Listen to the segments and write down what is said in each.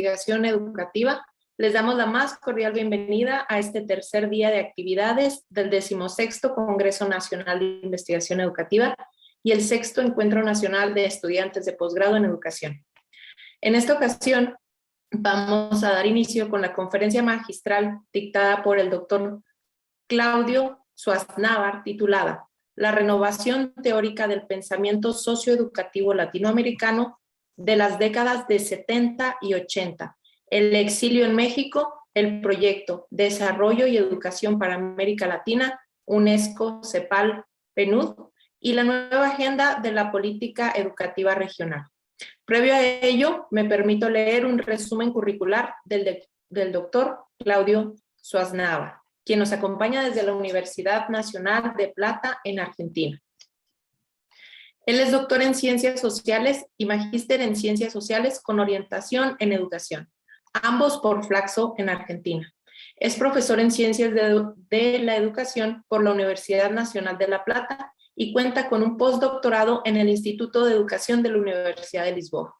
Investigación Educativa, les damos la más cordial bienvenida a este tercer día de actividades del 16º Congreso Nacional de Investigación Educativa y el 6º Encuentro Nacional de Estudiantes de Posgrado en Educación. En esta ocasión vamos a dar inicio con la conferencia magistral dictada por el doctor Claudio Suaznavar, titulada La renovación teórica del pensamiento socioeducativo latinoamericano de las décadas de 70 y 80, el exilio en México, el proyecto Desarrollo y Educación para América Latina, UNESCO, CEPAL, PNUD, y la nueva agenda de la política educativa regional. Previo a ello, me permito leer un resumen curricular del doctor Claudio Suaznavar, quien nos acompaña desde la Universidad Nacional de Plata en Argentina. Él es doctor en Ciencias Sociales y magíster en Ciencias Sociales con orientación en Educación, ambos por Flaxo en Argentina. Es profesor en Ciencias de la Educación por la Universidad Nacional de La Plata y cuenta con un postdoctorado en el Instituto de Educación de la Universidad de Lisboa.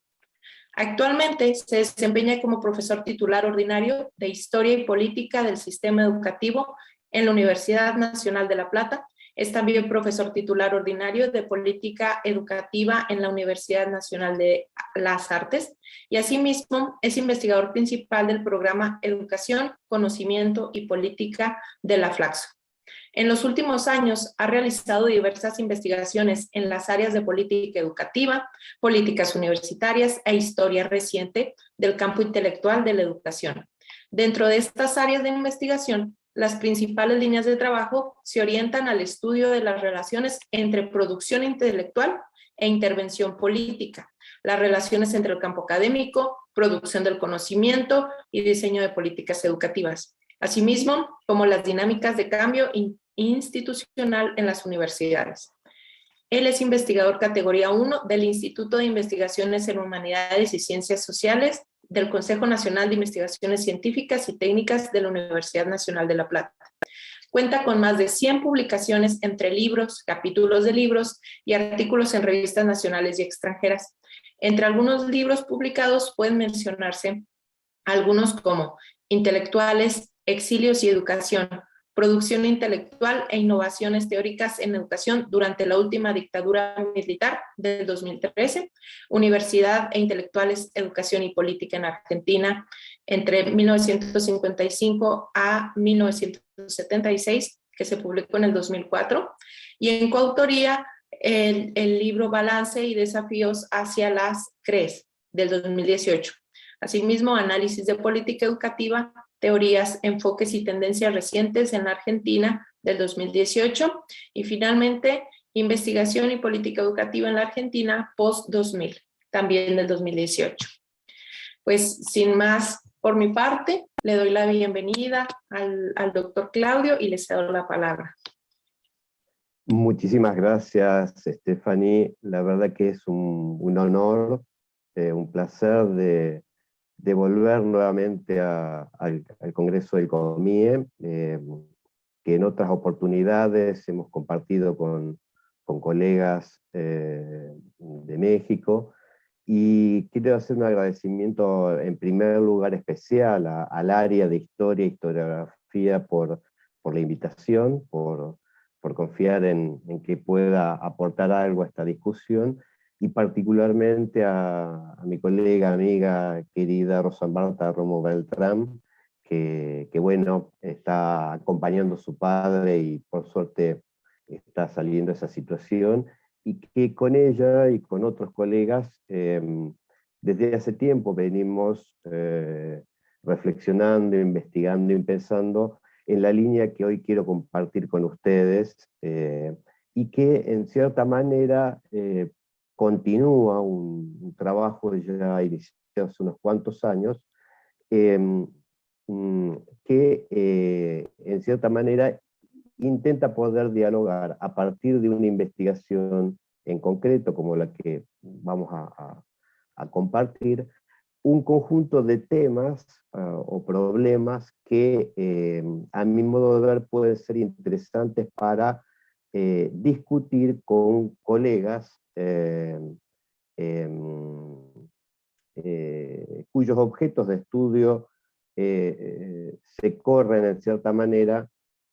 Actualmente se desempeña como profesor titular ordinario de Historia y Política del Sistema Educativo en la Universidad Nacional de La Plata. Es también profesor titular ordinario de Política Educativa en la Universidad Nacional de las Artes y asimismo es investigador principal del programa Educación, Conocimiento y Política de la Flaxo. En los últimos años ha realizado diversas investigaciones en las áreas de política educativa, políticas universitarias e historia reciente del campo intelectual de la educación. Dentro de estas áreas de investigación, las principales líneas de trabajo se orientan al estudio de las relaciones entre producción intelectual e intervención política, las relaciones entre el campo académico, producción del conocimiento y diseño de políticas educativas, asimismo como las dinámicas de cambio institucional en las universidades. Él es investigador categoría 1 del Instituto de Investigaciones en Humanidades y Ciencias Sociales del Consejo Nacional de Investigaciones Científicas y Técnicas de la Universidad Nacional de La Plata. Cuenta con más de 100 publicaciones entre libros, capítulos de libros y artículos en revistas nacionales y extranjeras. Entre algunos libros publicados pueden mencionarse algunos como Intelectuales, Exilios y Educación, Producción intelectual e innovaciones teóricas en educación durante la última dictadura militar del 2013, Universidad e Intelectuales, Educación y Política en Argentina entre 1955 a 1976, que se publicó en el 2004, y en coautoría el libro Balance y Desafíos hacia las CRES del 2018. Asimismo, Análisis de Política Educativa, Teorías, Enfoques y Tendencias Recientes en la Argentina del 2018 y finalmente Investigación y Política Educativa en la Argentina post-2000, también del 2018. Pues sin más por mi parte, le doy la bienvenida al doctor Claudio y le cedo la palabra. Muchísimas gracias, Stephanie. La verdad que es un honor, un placer de volver nuevamente al Congreso del COMIE, que en otras oportunidades hemos compartido con colegas de México, y quiero hacer un agradecimiento en primer lugar especial al área de Historia e Historiografía por la invitación, por confiar en que pueda aportar algo a esta discusión, y particularmente a mi colega, amiga, querida Rosa Marta Romo Beltrán, que bueno, está acompañando a su padre y por suerte está saliendo de esa situación, y que con ella y con otros colegas desde hace tiempo venimos reflexionando, investigando y pensando en la línea que hoy quiero compartir con ustedes, y que en cierta manera continúa un trabajo ya iniciado hace unos cuantos años, que en cierta manera intenta poder dialogar a partir de una investigación en concreto, como la que vamos a compartir, un conjunto de temas o problemas que a mi modo de ver pueden ser interesantes para discutir con colegas cuyos objetos de estudio se corren en cierta manera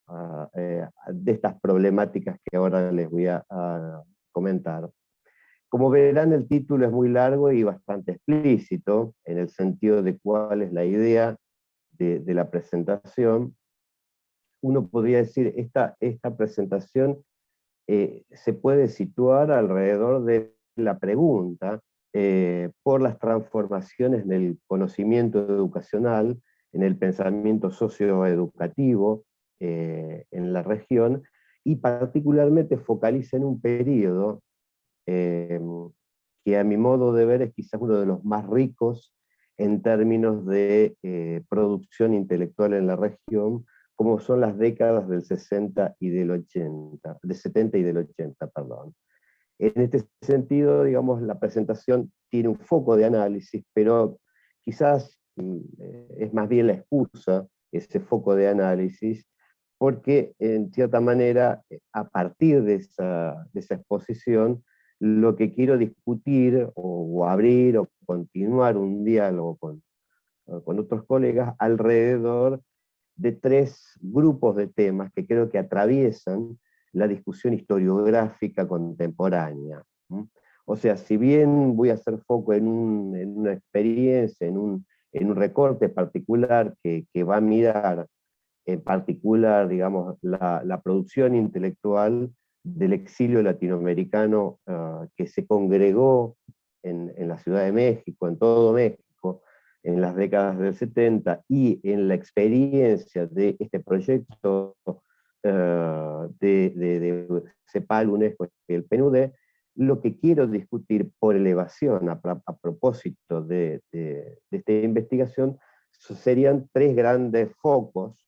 de estas problemáticas que ahora les voy a comentar. Como verán, el título es muy largo y bastante explícito, en el sentido de cuál es la idea de la presentación. Uno podría decir, esta presentación se puede situar alrededor de la pregunta por las transformaciones en el conocimiento educacional, en el pensamiento socioeducativo en la región, y particularmente focaliza en un periodo que a mi modo de ver es quizás uno de los más ricos en términos de producción intelectual en la región, como son las décadas del 60 y del 80, del 70 y del 80, perdón. En este sentido, digamos, la presentación tiene un foco de análisis, pero quizás es más bien la excusa, ese foco de análisis, porque en cierta manera, a partir de esa exposición, lo que quiero discutir o abrir o continuar un diálogo con otros colegas alrededor de tres grupos de temas que creo que atraviesan la discusión historiográfica contemporánea. O sea, si bien voy a hacer foco en una experiencia, en un recorte particular que va a mirar en particular, digamos, la producción intelectual del exilio latinoamericano que se congregó en la Ciudad de México, en todo México, en las décadas del 70, y en la experiencia de este proyecto de CEPAL, UNESCO y el PNUD, lo que quiero discutir por elevación a propósito de esta investigación serían tres grandes focos.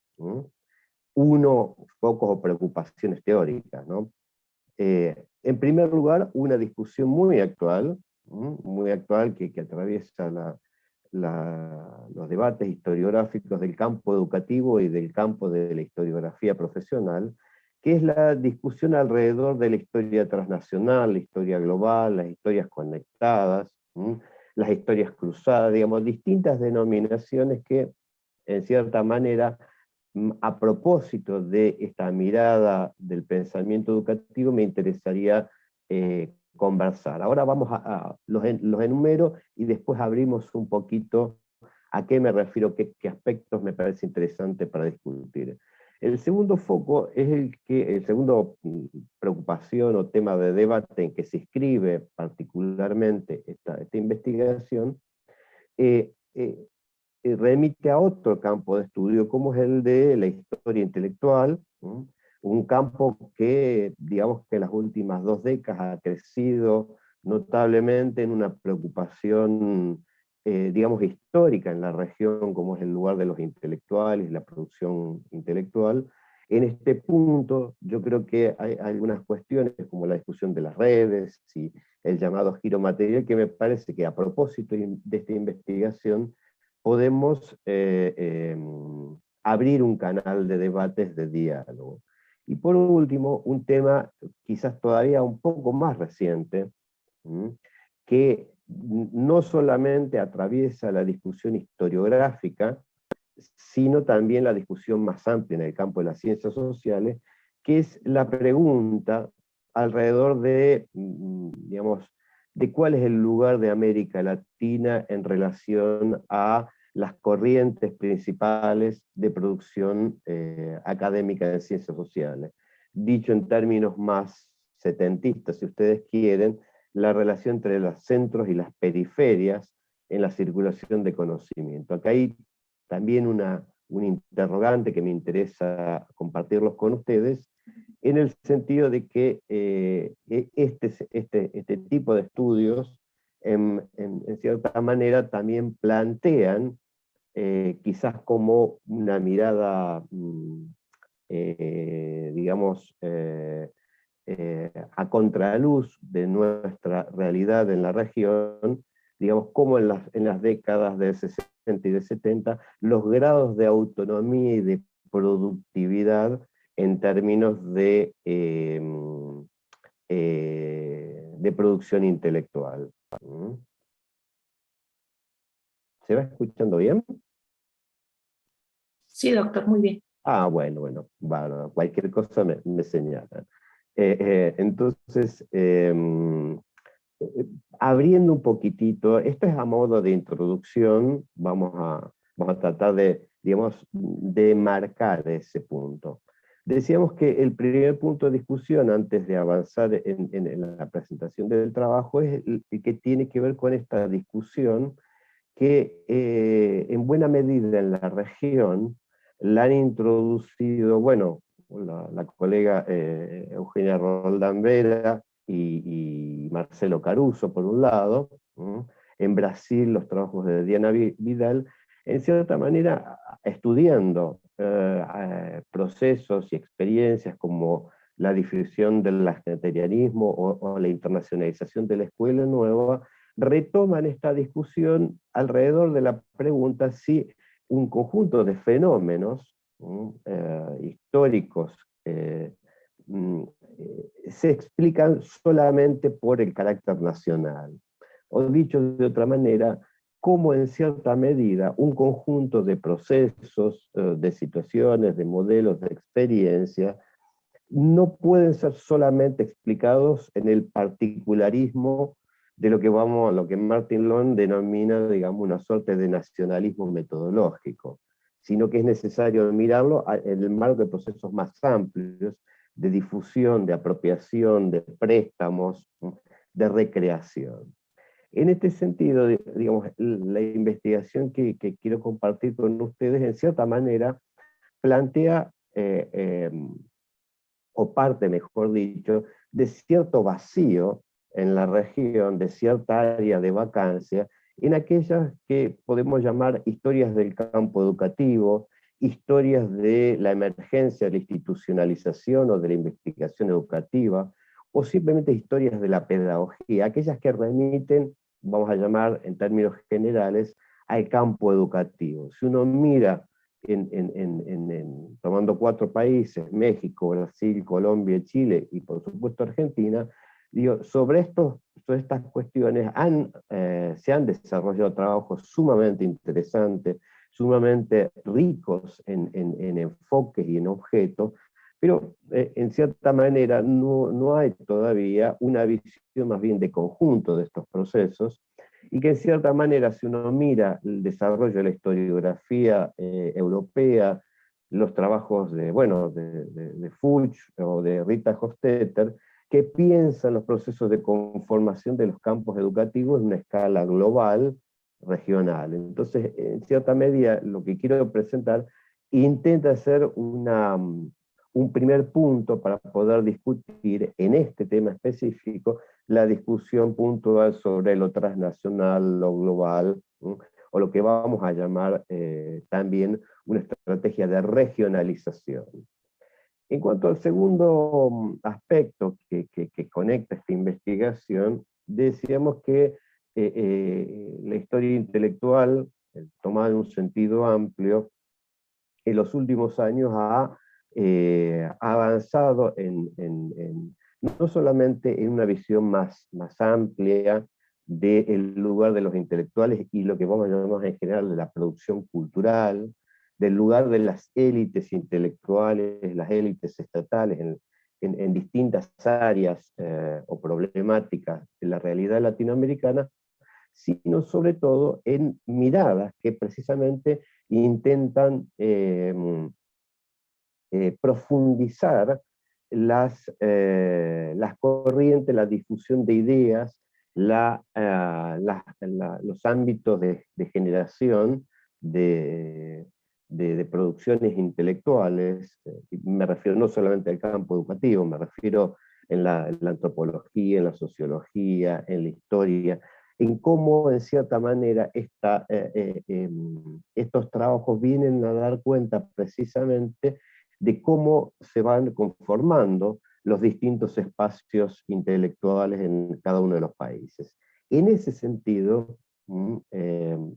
Uno, focos o preocupaciones teóricas, ¿no? En primer lugar, una discusión muy actual que atraviesa los debates historiográficos del campo educativo y del campo de la historiografía profesional, que es la discusión alrededor de la historia transnacional, la historia global, las historias conectadas, las historias cruzadas, digamos, distintas denominaciones que, en cierta manera, a propósito de esta mirada del pensamiento educativo, me interesaría conversar. Ahora vamos los enumero y después abrimos un poquito a qué me refiero, qué aspectos me parece interesante para discutir. El segundo foco es el segundo preocupación o tema de debate en que se inscribe particularmente esta investigación, remite a otro campo de estudio, como es el de la historia intelectual, un campo que, digamos que en las últimas 2 décadas ha crecido notablemente en una preocupación, digamos, histórica en la región, como es el lugar de los intelectuales, la producción intelectual. En este punto, yo creo que hay algunas cuestiones, como la discusión de las redes y el llamado giro material, que me parece que a propósito de esta investigación, podemos abrir un canal de debates, de diálogo. Y por último, un tema quizás todavía un poco más reciente, que no solamente atraviesa la discusión historiográfica, sino también la discusión más amplia en el campo de las ciencias sociales, que es la pregunta alrededor de, digamos, de cuál es el lugar de América Latina en relación a las corrientes principales de producción académica de ciencias sociales. Dicho en términos más setentistas, si ustedes quieren, la relación entre los centros y las periferias en la circulación de conocimiento. Acá hay también un interrogante que me interesa compartirlos con ustedes, en el sentido de que este tipo de estudios, en cierta manera, también plantean, quizás como una mirada, digamos, a contraluz de nuestra realidad en la región, digamos, como en las décadas del 60 y del 70, los grados de autonomía y de productividad en términos de producción intelectual. ¿Se va escuchando bien? Sí, doctor, muy bien. Ah, bueno, cualquier cosa me señalan. Entonces, abriendo un poquitito, esto es a modo de introducción, vamos a tratar de, digamos, de marcar ese punto. Decíamos que el primer punto de discusión antes de avanzar en la presentación del trabajo es el que tiene que ver con esta discusión que en buena medida en la región la han introducido, bueno, la colega Eugenia Roldán Vera y Marcelo Caruso, por un lado, ¿no? En Brasil los trabajos de Diana Vidal, en cierta manera estudiando procesos y experiencias como la difusión del lascaterianismo o la internacionalización de la escuela nueva, retoman esta discusión alrededor de la pregunta si un conjunto de fenómenos históricos se explican solamente por el carácter nacional. O dicho de otra manera, cómo en cierta medida un conjunto de procesos, de situaciones, de modelos, de experiencia, no pueden ser solamente explicados en el particularismo de lo que Martin Long denomina, digamos, una suerte de nacionalismo metodológico, sino que es necesario mirarlo en el marco de procesos más amplios, de difusión, de apropiación, de préstamos, de recreación. En este sentido, digamos, la investigación que quiero compartir con ustedes, en cierta manera, plantea o parte, mejor dicho, de cierto vacío en la región, de cierta área de vacancia, en aquellas que podemos llamar historias del campo educativo, historias de la emergencia de la institucionalización o de la investigación educativa, o simplemente historias de la pedagogía, aquellas que remiten, vamos a llamar en términos generales, al campo educativo. Si uno mira tomando 4 países, México, Brasil, Colombia, Chile y por supuesto Argentina, digo, sobre estas cuestiones se han desarrollado trabajos sumamente interesantes, sumamente ricos en enfoques y en objetos, pero en cierta manera no hay todavía una visión más bien de conjunto de estos procesos, y que en cierta manera, si uno mira el desarrollo de la historiografía europea, los trabajos de Fuchs o de Rita Hofstetter, que piensan los procesos de conformación de los campos educativos en una escala global, regional. Entonces, en cierta medida, lo que quiero presentar intenta hacer un primer punto para poder discutir en este tema específico la discusión puntual sobre lo transnacional, lo global, o lo que vamos a llamar también una estrategia de regionalización. En cuanto al segundo aspecto que conecta esta investigación, decíamos que la historia intelectual, tomada en un sentido amplio, en los últimos años ha avanzado no solamente en una visión más amplia del lugar de los intelectuales y lo que vamos a llamar en general de la producción cultural, del lugar de las élites intelectuales, las élites estatales en distintas áreas o problemáticas de la realidad latinoamericana, sino sobre todo en miradas que precisamente intentan profundizar las corrientes, la difusión de ideas, los ámbitos de generación de producciones intelectuales. Me refiero no solamente al campo educativo, me refiero en la antropología, en la sociología, en la historia, en cómo en cierta manera estos trabajos vienen a dar cuenta precisamente de cómo se van conformando los distintos espacios intelectuales en cada uno de los países. En ese sentido, ¿qué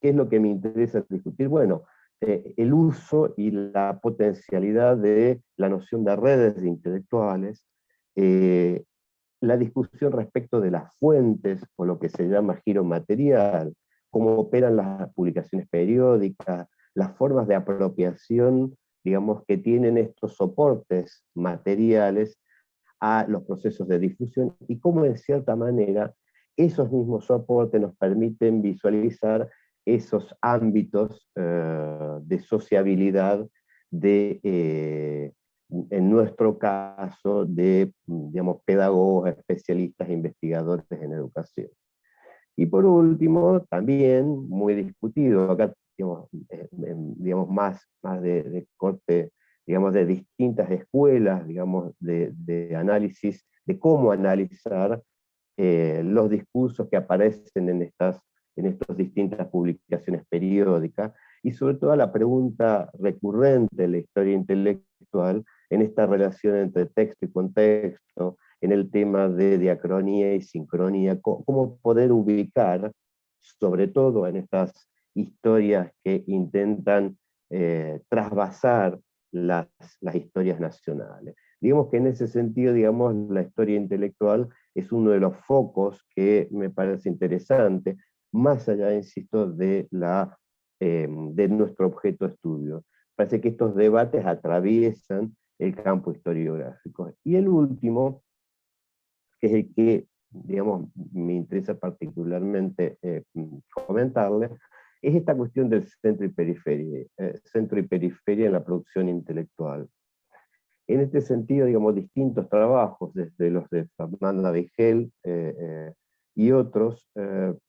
es lo que me interesa discutir? Bueno, el uso y la potencialidad de la noción de redes de intelectuales, la discusión respecto de las fuentes, o lo que se llama giro material, cómo operan las publicaciones periódicas, las formas de apropiación, digamos, que tienen estos soportes materiales a los procesos de difusión, y cómo en cierta manera esos mismos soportes nos permiten visualizar esos ámbitos de sociabilidad en nuestro caso, de, digamos, pedagogos, especialistas, investigadores en educación. Y por último, también muy discutido, acá digamos más de corte, digamos, de distintas escuelas, digamos, de análisis, de cómo analizar los discursos que aparecen en estas distintas publicaciones periódicas, y sobre todo la pregunta recurrente de la historia intelectual en esta relación entre texto y contexto, en el tema de diacronía y sincronía, cómo poder ubicar, sobre todo en estas historias que intentan trasvasar las historias nacionales. Digamos que en ese sentido, digamos, la historia intelectual es uno de los focos que me parece interesante, más allá, insisto, de nuestro objeto de estudio. Parece que estos debates atraviesan el campo historiográfico. Y el último, que es el que, digamos, me interesa particularmente comentarle, es esta cuestión del centro y periferia en la producción intelectual. En este sentido, digamos, distintos trabajos, desde los de Fernanda Weigel y otros,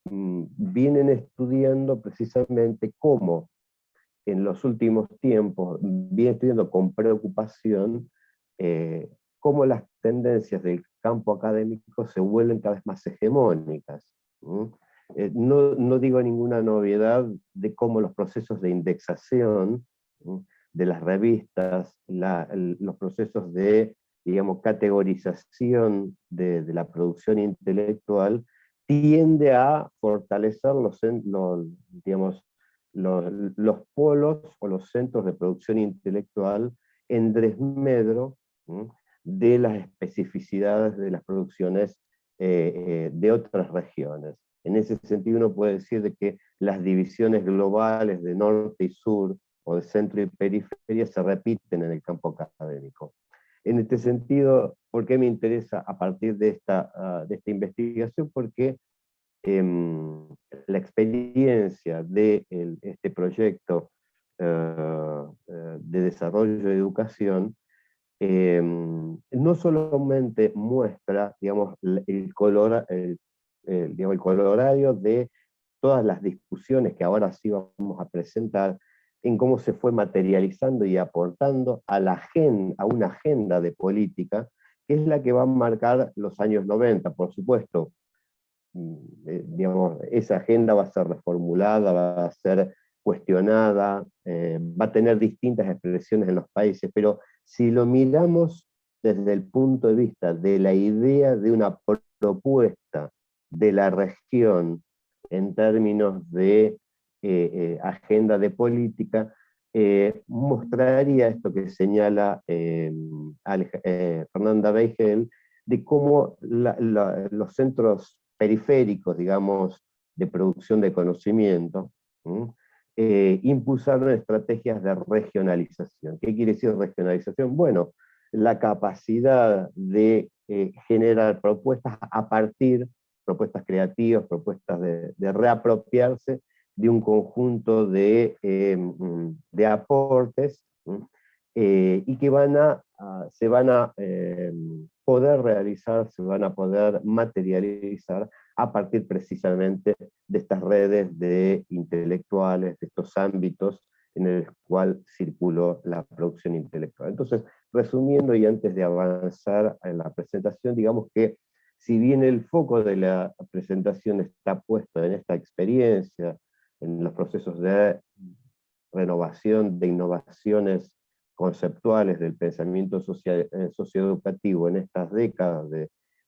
vienen estudiando precisamente cómo en los últimos tiempos, vienen estudiando con preocupación cómo las tendencias del campo académico se vuelven cada vez más hegemónicas. No digo ninguna novedad de cómo los procesos de indexación de las revistas, los procesos de, digamos, categorización de la producción intelectual, tiende a fortalecer digamos, los polos o los centros de producción intelectual en desmedro de las especificidades de las producciones de otras regiones. En ese sentido uno puede decir de que las divisiones globales de norte y sur, o de centro y periferia, se repiten en el campo académico. En este sentido, ¿por qué me interesa a partir de esta investigación? Porque la experiencia de este proyecto de desarrollo de educación no solamente muestra, digamos, el colorario de todas las discusiones que ahora sí vamos a presentar, en cómo se fue materializando y aportando a una agenda de política, que es la que va a marcar los años 90, por supuesto. Digamos, esa agenda va a ser reformulada, va a ser cuestionada, va a tener distintas expresiones en los países, pero si lo miramos desde el punto de vista de la idea de una propuesta de la región en términos de agenda de política, mostraría esto que señala Fernanda Weigel, de cómo los centros periféricos, digamos, de producción de conocimiento, impulsaron estrategias de regionalización. ¿Qué quiere decir regionalización? Bueno, la capacidad de generar propuestas propuestas creativas, propuestas de reapropiarse de un conjunto de aportes, y que se van a poder realizar, se van a poder materializar a partir precisamente de estas redes de intelectuales, de estos ámbitos en el cual circuló la producción intelectual. Entonces, resumiendo y antes de avanzar en la presentación, digamos que si bien el foco de la presentación está puesto en esta experiencia, en los procesos de renovación, de innovaciones conceptuales del pensamiento socioeducativo en estas décadas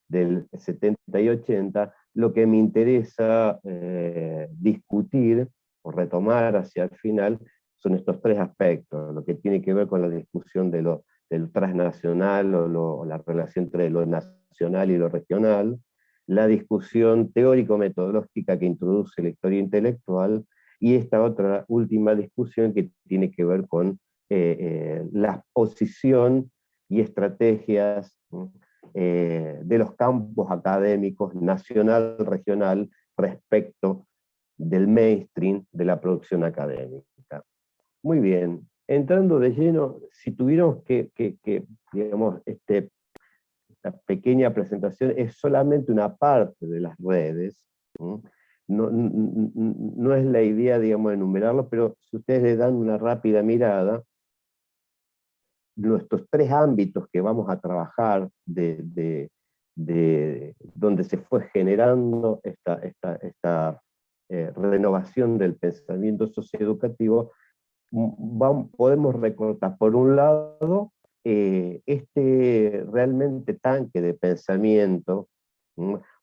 del 70 y 80, lo que me interesa discutir o retomar hacia el final son estos tres aspectos: lo que tiene que ver con la discusión de del transnacional o la relación entre lo nacional y lo regional, la discusión teórico-metodológica que introduce la historia intelectual, y esta otra última discusión que tiene que ver con la posición y estrategias de los campos académicos nacional, regional, respecto del mainstream de la producción académica. Muy bien, entrando de lleno, si tuviéramos digamos, esta pequeña presentación es solamente una parte de las redes, ¿no? No es la idea, digamos, enumerarlo, pero si ustedes le dan una rápida mirada, nuestros tres ámbitos que vamos a trabajar de donde se fue generando esta renovación del pensamiento socioeducativo, podemos recortar, por un lado, este realmente tanque de pensamiento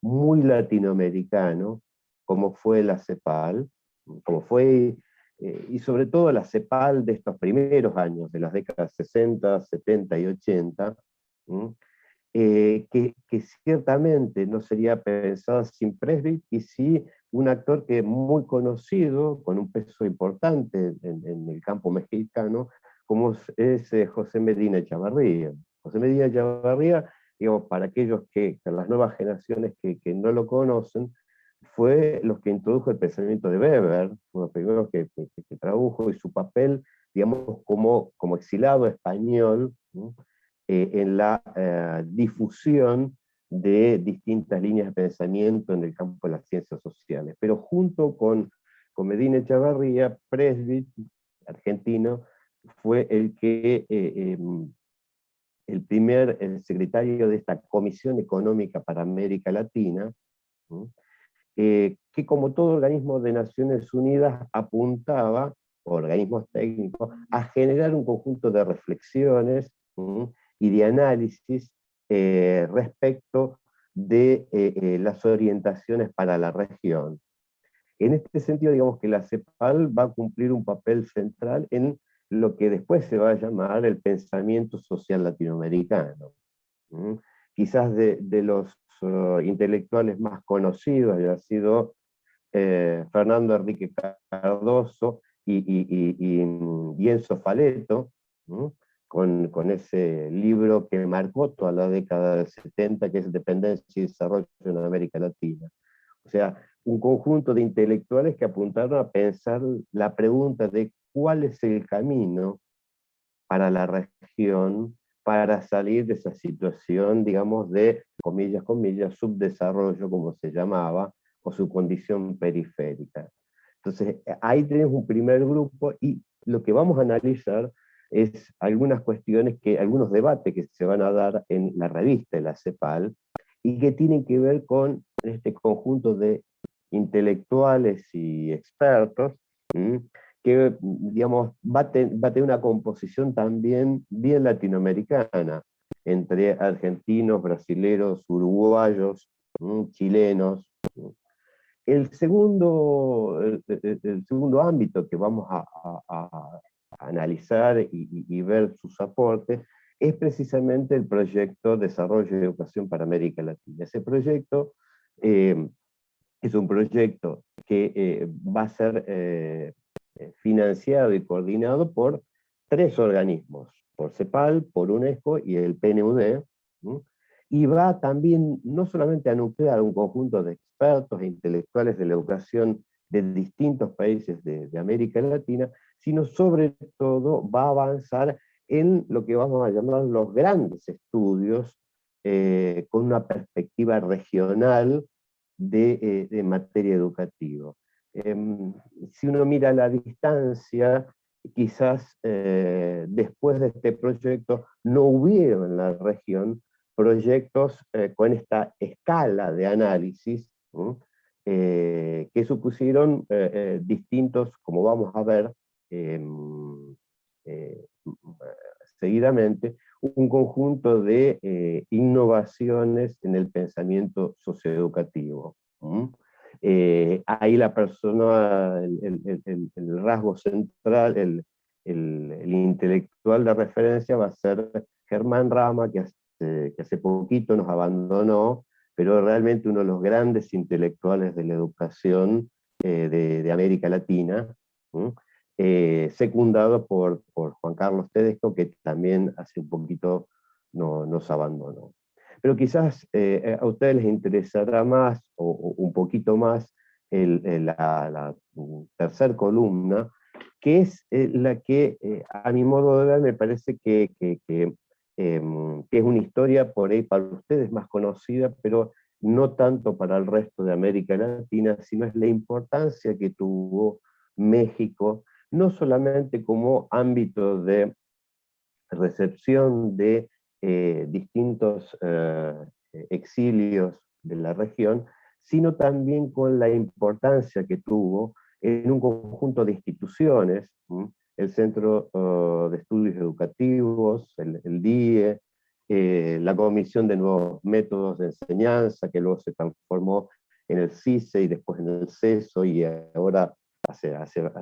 muy latinoamericano, como fue la CEPAL, como fue, y sobre todo la CEPAL de estos primeros años, de las décadas 60, 70 y 80, que ciertamente no sería pensada sin Presbit, y sí un actor que es muy conocido, con un peso importante en el campo mexicano, como es José Medina Echavarría. José Medina Echavarría, digamos, para aquellos para las nuevas generaciones que no lo conocen, fue los que introdujo el pensamiento de Weber, fue los primeros que tradujo, y su papel, digamos, como exilado español, ¿no? En la difusión de distintas líneas de pensamiento en el campo de las ciencias sociales. Pero junto con Medina Echavarría, Presbit, argentino, fue el primer secretario de esta Comisión Económica para América Latina, ¿no? Que como todo organismo de Naciones Unidas apuntaba, organismos técnicos, a generar un conjunto de reflexiones y de análisis respecto de las orientaciones para la región. En este sentido, digamos que la CEPAL va a cumplir un papel central en lo que después se va a llamar el pensamiento social latinoamericano. Quizás de los intelectuales más conocidos haya sido Fernando Enrique Cardoso y Enzo Faleto, ¿no? Con ese libro que marcó toda la década del 70, que es Dependencia y Desarrollo en América Latina. O sea, un conjunto de intelectuales que apuntaron a pensar la pregunta de cuál es el camino para la región para salir de esa situación, digamos, de, comillas, subdesarrollo, como se llamaba, o su condición periférica. Entonces, ahí tenemos un primer grupo, y lo que vamos a analizar es algunas cuestiones, algunos debates que se van a dar en la revista de la CEPAL, y que tienen que ver con este conjunto de intelectuales y expertos, que, digamos, va a tener una composición también bien latinoamericana, entre argentinos, brasileros, uruguayos, chilenos. El segundo ámbito que vamos a analizar y ver sus aportes es precisamente el proyecto Desarrollo y Educación para América Latina. Ese proyecto es un proyecto que va a ser financiado y coordinado por tres organismos, por CEPAL, por UNESCO y el PNUD, ¿no? Y va también no solamente a nuclear un conjunto de expertos e intelectuales de la educación de distintos países de América Latina, sino sobre todo va a avanzar en lo que vamos a llamar los grandes estudios con una perspectiva regional de materia educativa. Si uno mira a la distancia, quizás después de este proyecto no hubieron en la región proyectos con esta escala de análisis, que supusieron distintos, como vamos a ver seguidamente, un conjunto de innovaciones en el pensamiento socioeducativo. Ahí la persona, el rasgo central, el intelectual de referencia va a ser Germán Rama, que hace poquito nos abandonó, pero realmente uno de los grandes intelectuales de la educación de América Latina, secundado por Juan Carlos Tedesco, que también hace un poquito nos abandonó. Pero quizás a ustedes les interesará más, o un poquito más, la tercera columna, que es la que, a mi modo de ver, me parece que es una historia por ahí para ustedes más conocida, pero no tanto para el resto de América Latina, sino es la importancia que tuvo México, no solamente como ámbito de recepción de distintos exilios de la región, sino también con la importancia que tuvo en un conjunto de instituciones, el Centro de Estudios Educativos, el DIE, la Comisión de Nuevos Métodos de Enseñanza, que luego se transformó en el CICE y después en el CESO, y ahora hace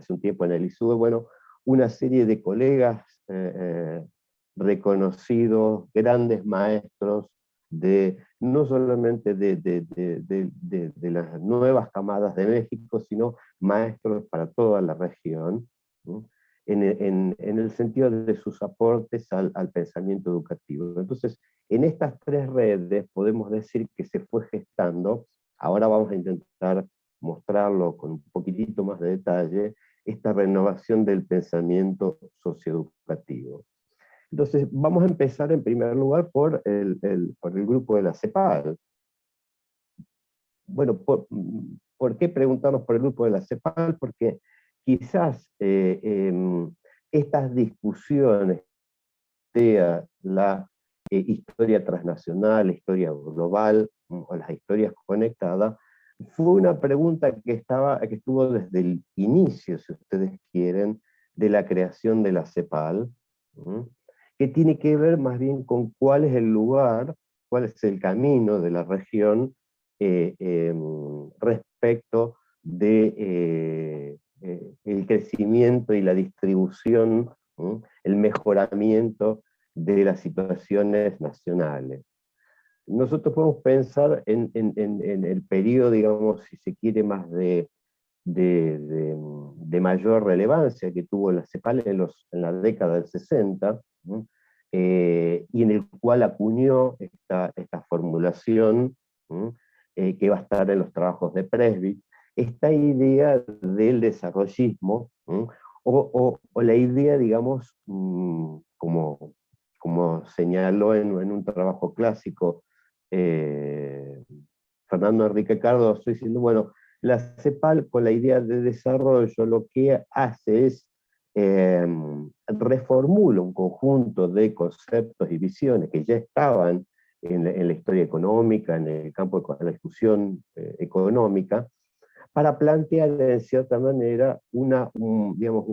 un tiempo en el ISUBE. Bueno, una serie de colegas reconocidos, grandes maestros, no solamente de las nuevas camadas de México, sino maestros para toda la región, ¿no? En el sentido de sus aportes al pensamiento educativo. Entonces, en estas tres redes podemos decir que se fue gestando, ahora vamos a intentar mostrarlo con un poquitito más de detalle, esta renovación del pensamiento socioeducativo. Entonces, vamos a empezar en primer lugar por el grupo de la CEPAL. Bueno, ¿por qué preguntarnos por el grupo de la CEPAL? Porque quizás estas discusiones de la historia transnacional, la historia global, o las historias conectadas, fue una pregunta que estuvo desde el inicio, si ustedes quieren, de la creación de la CEPAL, que tiene que ver más bien con cuál es el lugar, cuál es el camino de la región respecto de el crecimiento y la distribución, el mejoramiento de las situaciones nacionales. Nosotros podemos pensar en el periodo, digamos, si se quiere, más de mayor relevancia que tuvo la CEPAL en la década del 60, y en el cual acuñó esta formulación, que va a estar en los trabajos de Presby, esta idea del desarrollismo, o la idea, digamos, como señaló en un trabajo clásico Fernando Enrique Cardoso, diciendo, bueno, la CEPAL con la idea de desarrollo lo que hace es reformula un conjunto de conceptos y visiones que ya estaban en la historia económica, en el campo de la discusión económica, para plantear en cierta manera digamos,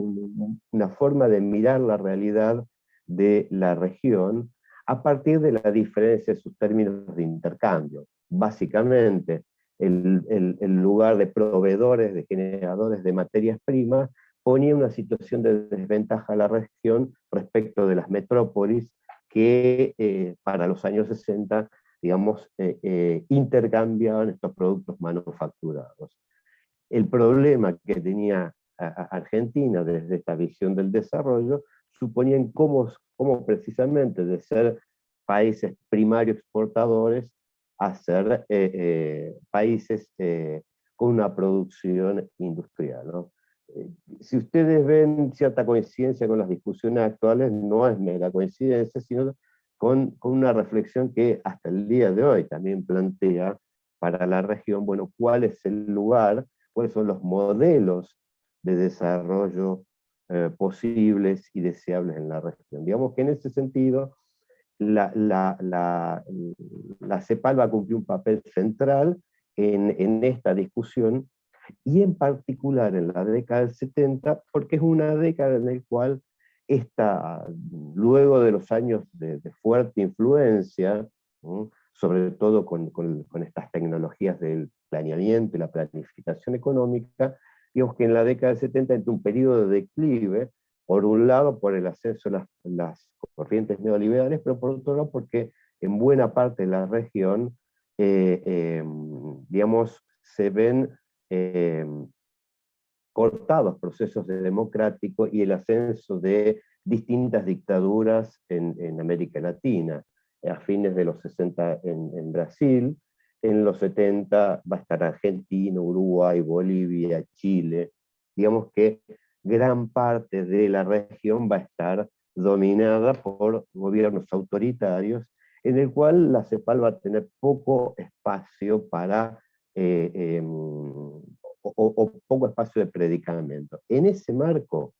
una forma de mirar la realidad de la región a partir de la diferencia de sus términos de intercambio. Básicamente, el lugar de proveedores, de generadores de materias primas, ponía una situación de desventaja a la región respecto de las metrópolis que para los años 60, digamos, intercambiaban estos productos manufacturados. El problema que tenía Argentina desde esta visión del desarrollo suponía en cómo precisamente de ser países primarios exportadores a ser países con una producción industrial, ¿no? Si ustedes ven cierta coincidencia con las discusiones actuales, no es mera coincidencia, sino con una reflexión que hasta el día de hoy también plantea para la región, bueno, cuál es el lugar, cuáles son los modelos de desarrollo posibles y deseables en la región. Digamos que en ese sentido, la CEPAL va a cumplir un papel central en esta discusión, y en particular en la década del 70, porque es una década en la cual luego de los años de fuerte influencia, sobre todo con estas tecnologías del planeamiento y la planificación económica, digamos que en la década del 70 entra un periodo de declive, por un lado por el ascenso de las corrientes neoliberales, pero por otro lado porque en buena parte de la región digamos, se ven cortados procesos democráticos y el ascenso de distintas dictaduras en América Latina. A fines de los 60 en Brasil, en los 70 va a estar Argentina, Uruguay, Bolivia, Chile. Digamos que gran parte de la región va a estar dominada por gobiernos autoritarios, en el cual la CEPAL va a tener poco espacio para o poco espacio de predicamento. En ese marco,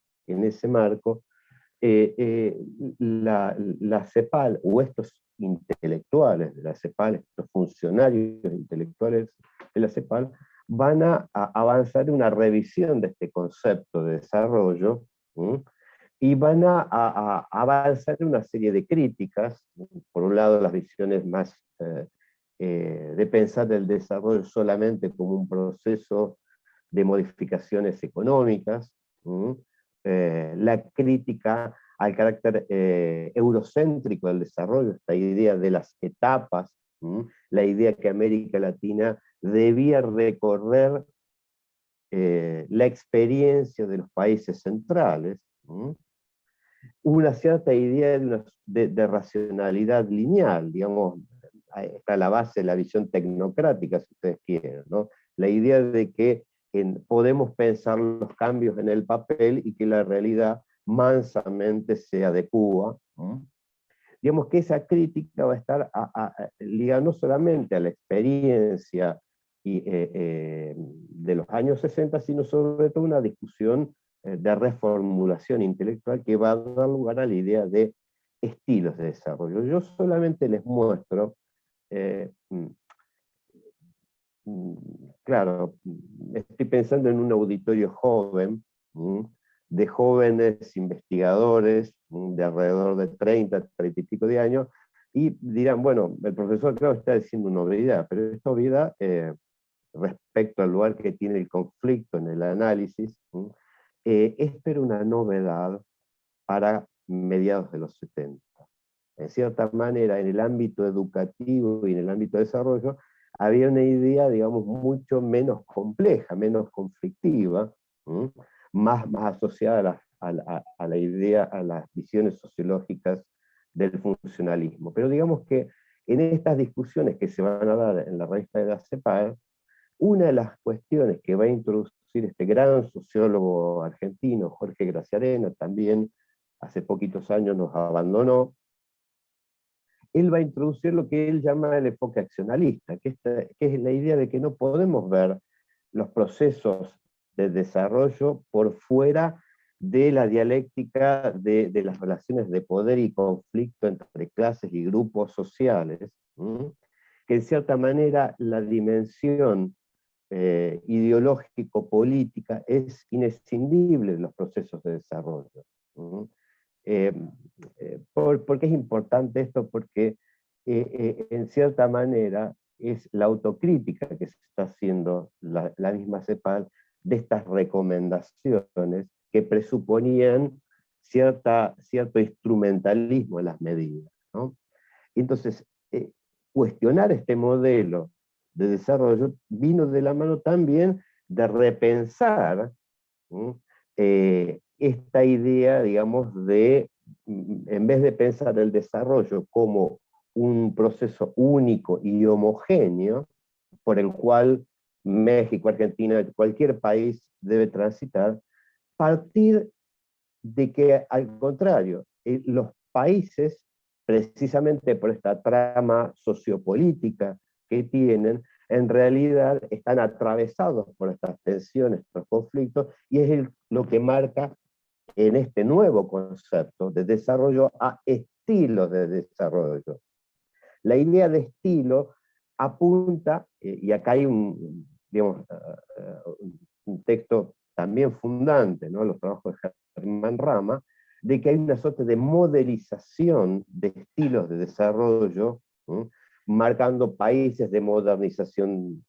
la CEPAL, o estos intelectuales de la CEPAL, estos funcionarios intelectuales de la CEPAL, van a avanzar en una revisión de este concepto de desarrollo, ¿sí? Y van a avanzar en una serie de críticas, por un lado las visiones más de pensar el desarrollo solamente como un proceso de modificaciones económicas, la crítica al carácter eurocéntrico del desarrollo, esta idea de las etapas, la idea que América Latina debía recorrer la experiencia de los países centrales, una cierta idea de racionalidad lineal, digamos, está a la base de la visión tecnocrática, si ustedes quieren, ¿no? La idea de que podemos pensar los cambios en el papel y que la realidad mansamente se adecúa. Digamos que esa crítica va a estar ligada no solamente a la experiencia de los años 60, sino sobre todo una discusión de reformulación intelectual que va a dar lugar a la idea de estilos de desarrollo. Yo solamente les muestro, claro, estoy pensando en un auditorio joven, de jóvenes investigadores, de alrededor de 30 y pico de años, y dirán, bueno, el profesor claro está diciendo una obviedad, pero esta obviedad respecto al lugar que tiene el conflicto en el análisis, esto era una novedad para mediados de los 70. En cierta manera, en el ámbito educativo y en el ámbito de desarrollo, había una idea, digamos, mucho menos compleja, menos conflictiva, más asociada a la idea, a las visiones sociológicas del funcionalismo. Pero digamos que en estas discusiones que se van a dar en la revista de la CEPAL, una de las cuestiones que va a introducir este gran sociólogo argentino, Jorge Graciarena, también hace poquitos años nos abandonó, él va a introducir lo que él llama el enfoque accionalista, que es la idea de que no podemos ver los procesos de desarrollo por fuera de la dialéctica de las relaciones de poder y conflicto entre clases y grupos sociales, que en cierta manera la dimensión ideológico-política es inescindible de los procesos de desarrollo. ¿Por qué es importante esto? Porque en cierta manera es la autocrítica que se está haciendo la misma CEPAL de estas recomendaciones que presuponían cierto instrumentalismo en las medidas, ¿no? Entonces, cuestionar este modelo de desarrollo vino de la mano también de repensar esta idea, digamos, de, en vez de pensar el desarrollo como un proceso único y homogéneo, por el cual México, Argentina, cualquier país debe transitar, partir de que, al contrario, los países, precisamente por esta trama sociopolítica que tienen, en realidad están atravesados por estas tensiones, estos conflictos, y es lo que marca en este nuevo concepto de desarrollo a estilos de desarrollo. La idea de estilo apunta, y acá hay digamos, un texto también fundante, ¿no? Los trabajos de Germán Rama, de que hay una suerte de modelización de estilos de desarrollo, marcando países de modernización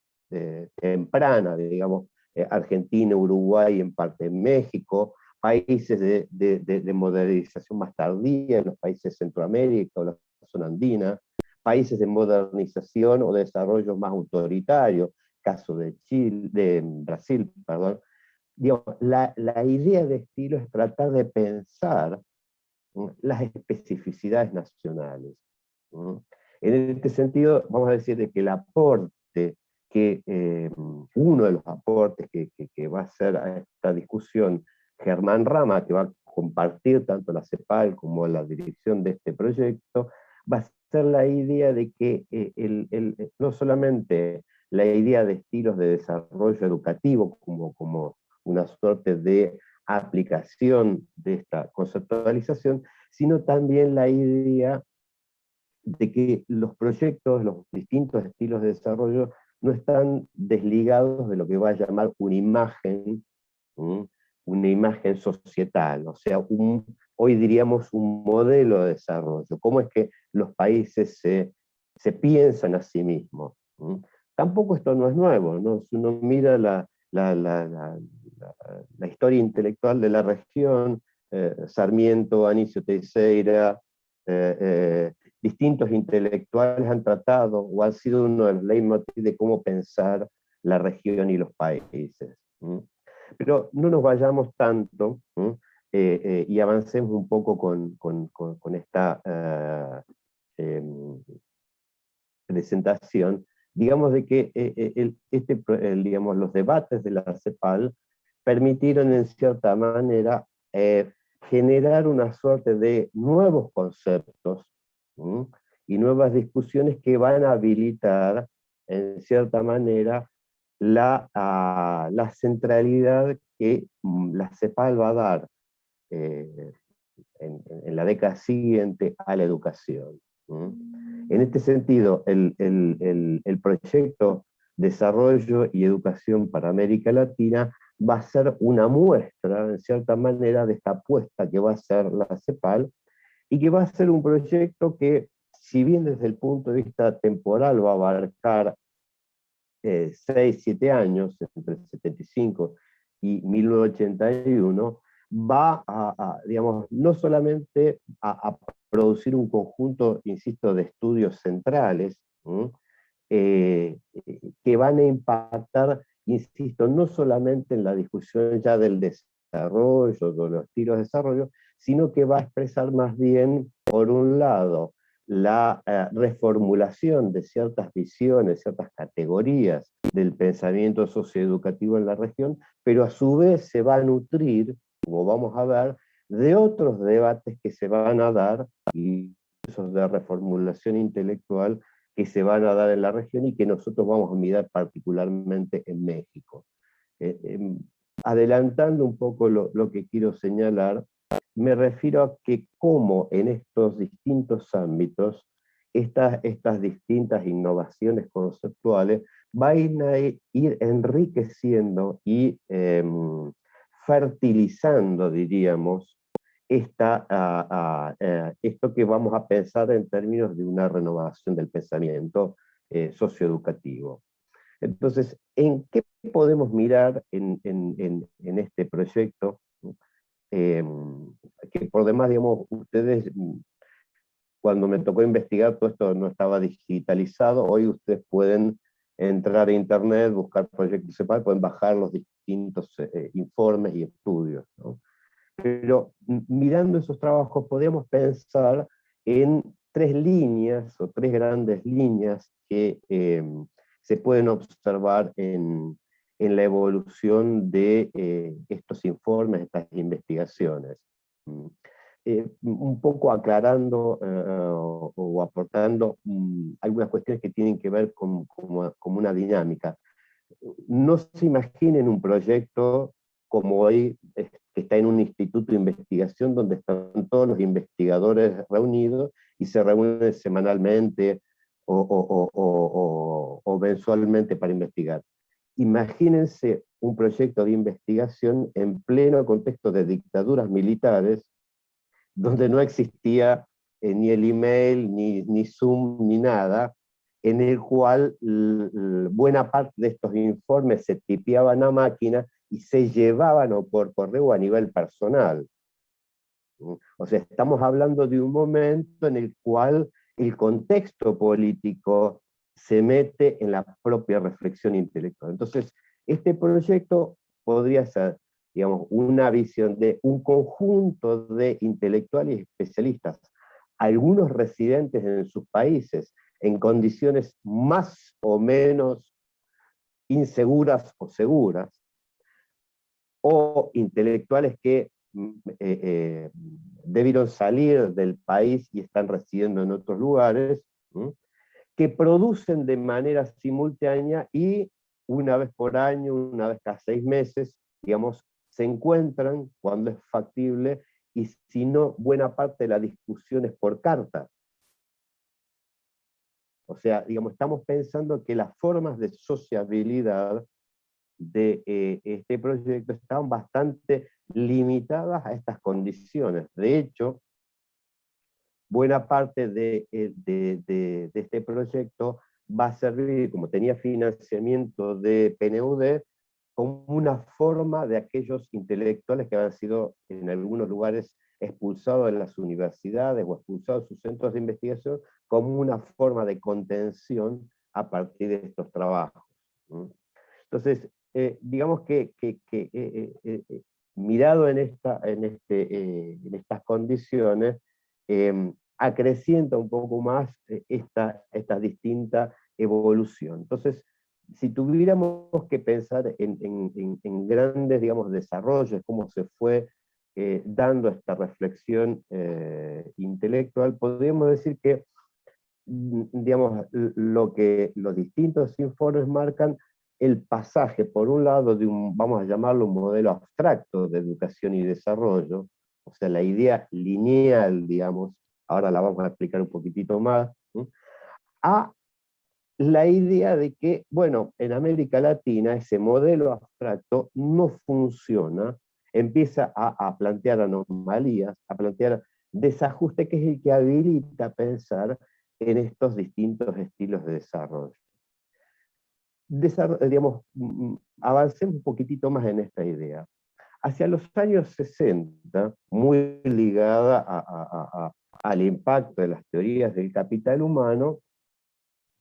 temprana, digamos, Argentina, Uruguay, en parte México, países de modernización más tardía en los países de Centroamérica o la zona andina, países de modernización o de desarrollo más autoritario, caso de Chile, de Brasil, perdón. Digamos, la idea de estilo es tratar de pensar las especificidades nacionales. En este sentido, vamos a decir de que el aporte, uno de los aportes que va a hacer a esta discusión Germán Rama, que va a compartir tanto la CEPAL como la dirección de este proyecto, va a ser la idea de que no solamente la idea de estilos de desarrollo educativo como una suerte de aplicación de esta conceptualización, sino también la idea de que los proyectos, los distintos estilos de desarrollo, no están desligados de lo que va a llamar una imagen societal, o sea, hoy diríamos un modelo de desarrollo, cómo es que los países se piensan a sí mismos. Tampoco esto no es nuevo, ¿no? Si uno mira la historia intelectual de la región, Sarmiento, Anísio Teixeira, distintos intelectuales han tratado o han sido uno del leitmotiv de cómo pensar la región y los países. Pero no nos vayamos tanto y avancemos un poco con esta presentación. Digamos de que digamos, los debates de la CEPAL permitieron en cierta manera generar una suerte de nuevos conceptos y nuevas discusiones que van a habilitar en cierta manera la centralidad que la CEPAL va a dar en la década siguiente a la educación. En este sentido, el proyecto Desarrollo y Educación para América Latina va a ser una muestra, en cierta manera, de esta apuesta que va a hacer la CEPAL, y que va a ser un proyecto que, si bien desde el punto de vista temporal va a abarcar 6, 7 años, entre 75 y 1981, va digamos, no solamente a producir un conjunto, insisto, de estudios centrales, que van a impactar, insisto, no solamente en la discusión ya del desarrollo, de los estilos de desarrollo, sino que va a expresar más bien, por un lado, la reformulación de ciertas visiones, ciertas categorías del pensamiento socioeducativo en la región, pero a su vez se va a nutrir, como vamos a ver, de otros debates que se van a dar, y esos de reformulación intelectual que se van a dar en la región y que nosotros vamos a mirar particularmente en México. Adelantando un poco lo que quiero señalar, me refiero a que cómo en estos distintos ámbitos, estas distintas innovaciones conceptuales van a ir enriqueciendo y fertilizando, diríamos, esto que vamos a pensar en términos de una renovación del pensamiento socioeducativo. Entonces, ¿en qué podemos mirar en este proyecto? Que por demás, digamos, ustedes, cuando me tocó investigar, todo esto no estaba digitalizado. Hoy ustedes pueden entrar a internet, buscar proyectos CEPAL, pueden bajar los distintos informes y estudios, ¿no? Pero mirando esos trabajos podemos pensar en 3 líneas o 3 grandes líneas que se pueden observar en la evolución de estos informes, estas investigaciones. Un poco aclarando o aportando algunas cuestiones que tienen que ver con una dinámica. No se imaginen un proyecto como hoy, que está en un instituto de investigación donde están todos los investigadores reunidos y se reúnen semanalmente o mensualmente para investigar. Imagínense un proyecto de investigación en pleno contexto de dictaduras militares, donde no existía ni el email, ni Zoom, ni nada, en el cual buena parte de estos informes se tipeaban a máquina y se llevaban o por correo a nivel personal. O sea, estamos hablando de un momento en el cual el contexto político se mete en la propia reflexión intelectual. Entonces, este proyecto podría ser, digamos, una visión de un conjunto de intelectuales y especialistas, algunos residentes en sus países, en condiciones más o menos inseguras o seguras, o intelectuales que debieron salir del país y están residiendo en otros lugares, que producen de manera simultánea y una vez por año, una vez cada 6 meses, digamos, se encuentran cuando es factible, y si no, buena parte de la discusión es por carta. O sea, digamos, estamos pensando que las formas de sociabilidad de este proyecto estaban bastante limitadas a estas condiciones. De hecho, buena parte de este proyecto va a servir, como tenía financiamiento de PNUD, como una forma de aquellos intelectuales que habían sido en algunos lugares expulsados de las universidades o expulsados de sus centros de investigación, como una forma de contención a partir de estos trabajos. Entonces, digamos que mirado en estas condiciones, acrecienta un poco más esta distinta evolución. Entonces, si tuviéramos que pensar en grandes, digamos, desarrollos, cómo se fue dando esta reflexión intelectual, podríamos decir que, digamos, lo que los distintos informes marcan el pasaje, por un lado, de vamos a llamarlo un modelo abstracto de educación y desarrollo, o sea, la idea lineal, digamos, ahora la vamos a explicar un poquitito más, a la idea de que, bueno, en América Latina ese modelo abstracto no funciona, empieza a plantear anomalías, a plantear desajuste, que es el que habilita a pensar en estos distintos estilos de desarrollo. Digamos, avancemos un poquitito más en esta idea. Hacia los años 60, muy ligada al impacto de las teorías del capital humano,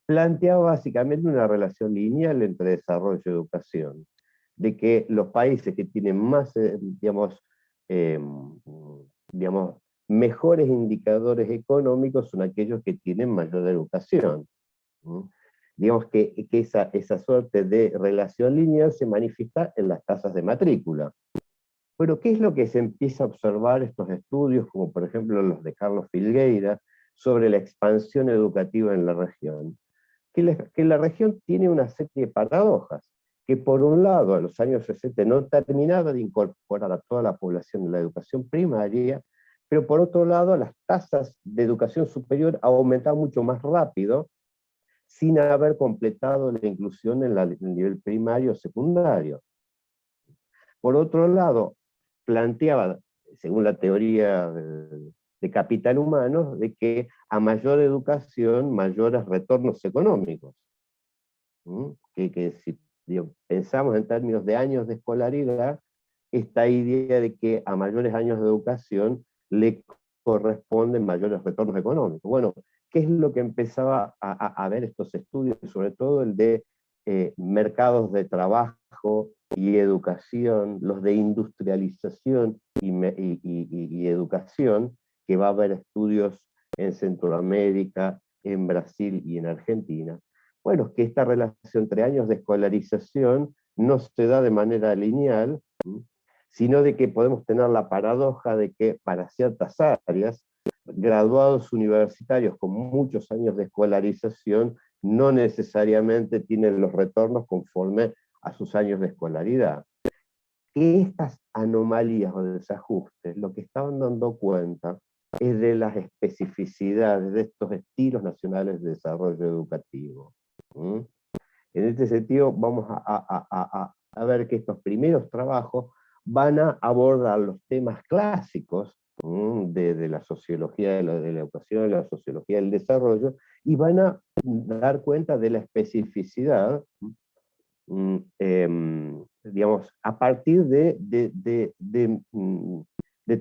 planteaba básicamente una relación lineal entre desarrollo y educación, de que los países que tienen más, digamos, mejores indicadores económicos son aquellos que tienen mayor educación. Digamos que esa suerte de relación lineal se manifiesta en las tasas de matrícula. Pero, ¿qué es lo que se empieza a observar estos estudios, como por ejemplo los de Carlos Filgueira, sobre la expansión educativa en la región? Que la región tiene una serie de paradojas, que por un lado, a los años 60 no terminaba de incorporar a toda la población en la educación primaria, pero por otro lado, las tasas de educación superior aumentaban mucho más rápido, sin haber completado la inclusión en el nivel primario o secundario. Por otro lado, planteaba, según la teoría de capital humano, de que a mayor educación, mayores retornos económicos. Que si pensamos en términos de años de escolaridad, esta idea de que a mayores años de educación le corresponden mayores retornos económicos. Bueno, ¿qué es lo que empezaba a ver estos estudios? Sobre todo el de mercados de trabajo y educación, los de industrialización y educación, que va a haber estudios en Centroamérica, en Brasil y en Argentina. Bueno, que esta relación entre años de escolarización no se da de manera lineal, sino de que podemos tener la paradoja de que para ciertas áreas, graduados universitarios con muchos años de escolarización no necesariamente tienen los retornos conforme a sus años de escolaridad. Que estas anomalías o desajustes lo que estaban dando cuenta es de las especificidades de estos estilos nacionales de desarrollo educativo. En este sentido, vamos a ver que estos primeros trabajos van a abordar los temas clásicos de la sociología de la educación, de la sociología del desarrollo, y van a dar cuenta de la especificidad, digamos, a partir de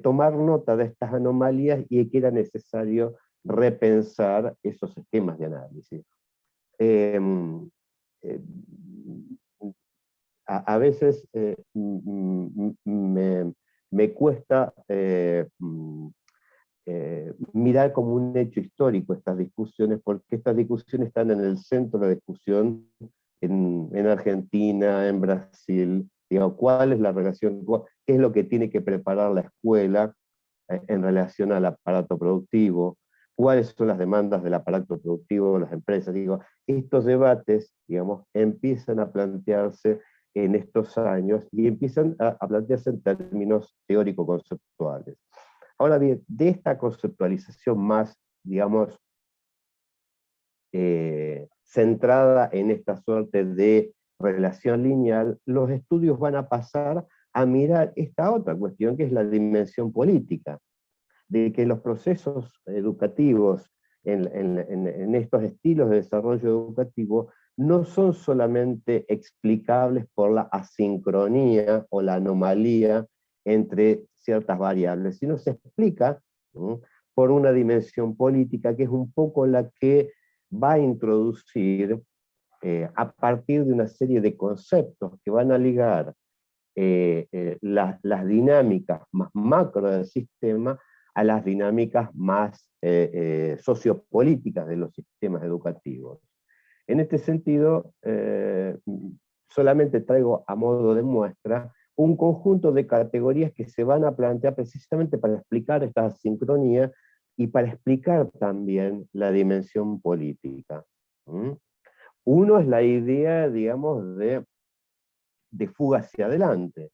tomar nota de estas anomalías y que era necesario repensar esos esquemas de análisis. A veces me cuesta mirar como un hecho histórico estas discusiones, porque estas discusiones están en el centro de la discusión en Argentina, en Brasil. Digamos, ¿cuál es la relación? ¿Qué es lo que tiene que preparar la escuela en relación al aparato productivo? ¿Cuáles son las demandas del aparato productivo de las empresas? Digo, estos debates, digamos, empiezan a plantearse en estos años y empiezan a plantearse en términos teórico-conceptuales. Ahora bien, de esta conceptualización más, digamos, centrada en esta suerte de relación lineal, los estudios van a pasar a mirar esta otra cuestión, que es la dimensión política, de que los procesos educativos en estos estilos de desarrollo educativo no son solamente explicables por la asincronía o la anomalía entre ciertas variables, sino se explica por una dimensión política que es un poco la que va a introducir a partir de una serie de conceptos que van a ligar las dinámicas más macro del sistema a las dinámicas más sociopolíticas de los sistemas educativos. En este sentido, solamente traigo a modo de muestra un conjunto de categorías que se van a plantear precisamente para explicar esta asincronía y para explicar también la dimensión política. Uno es la idea, digamos, de fuga hacia adelante.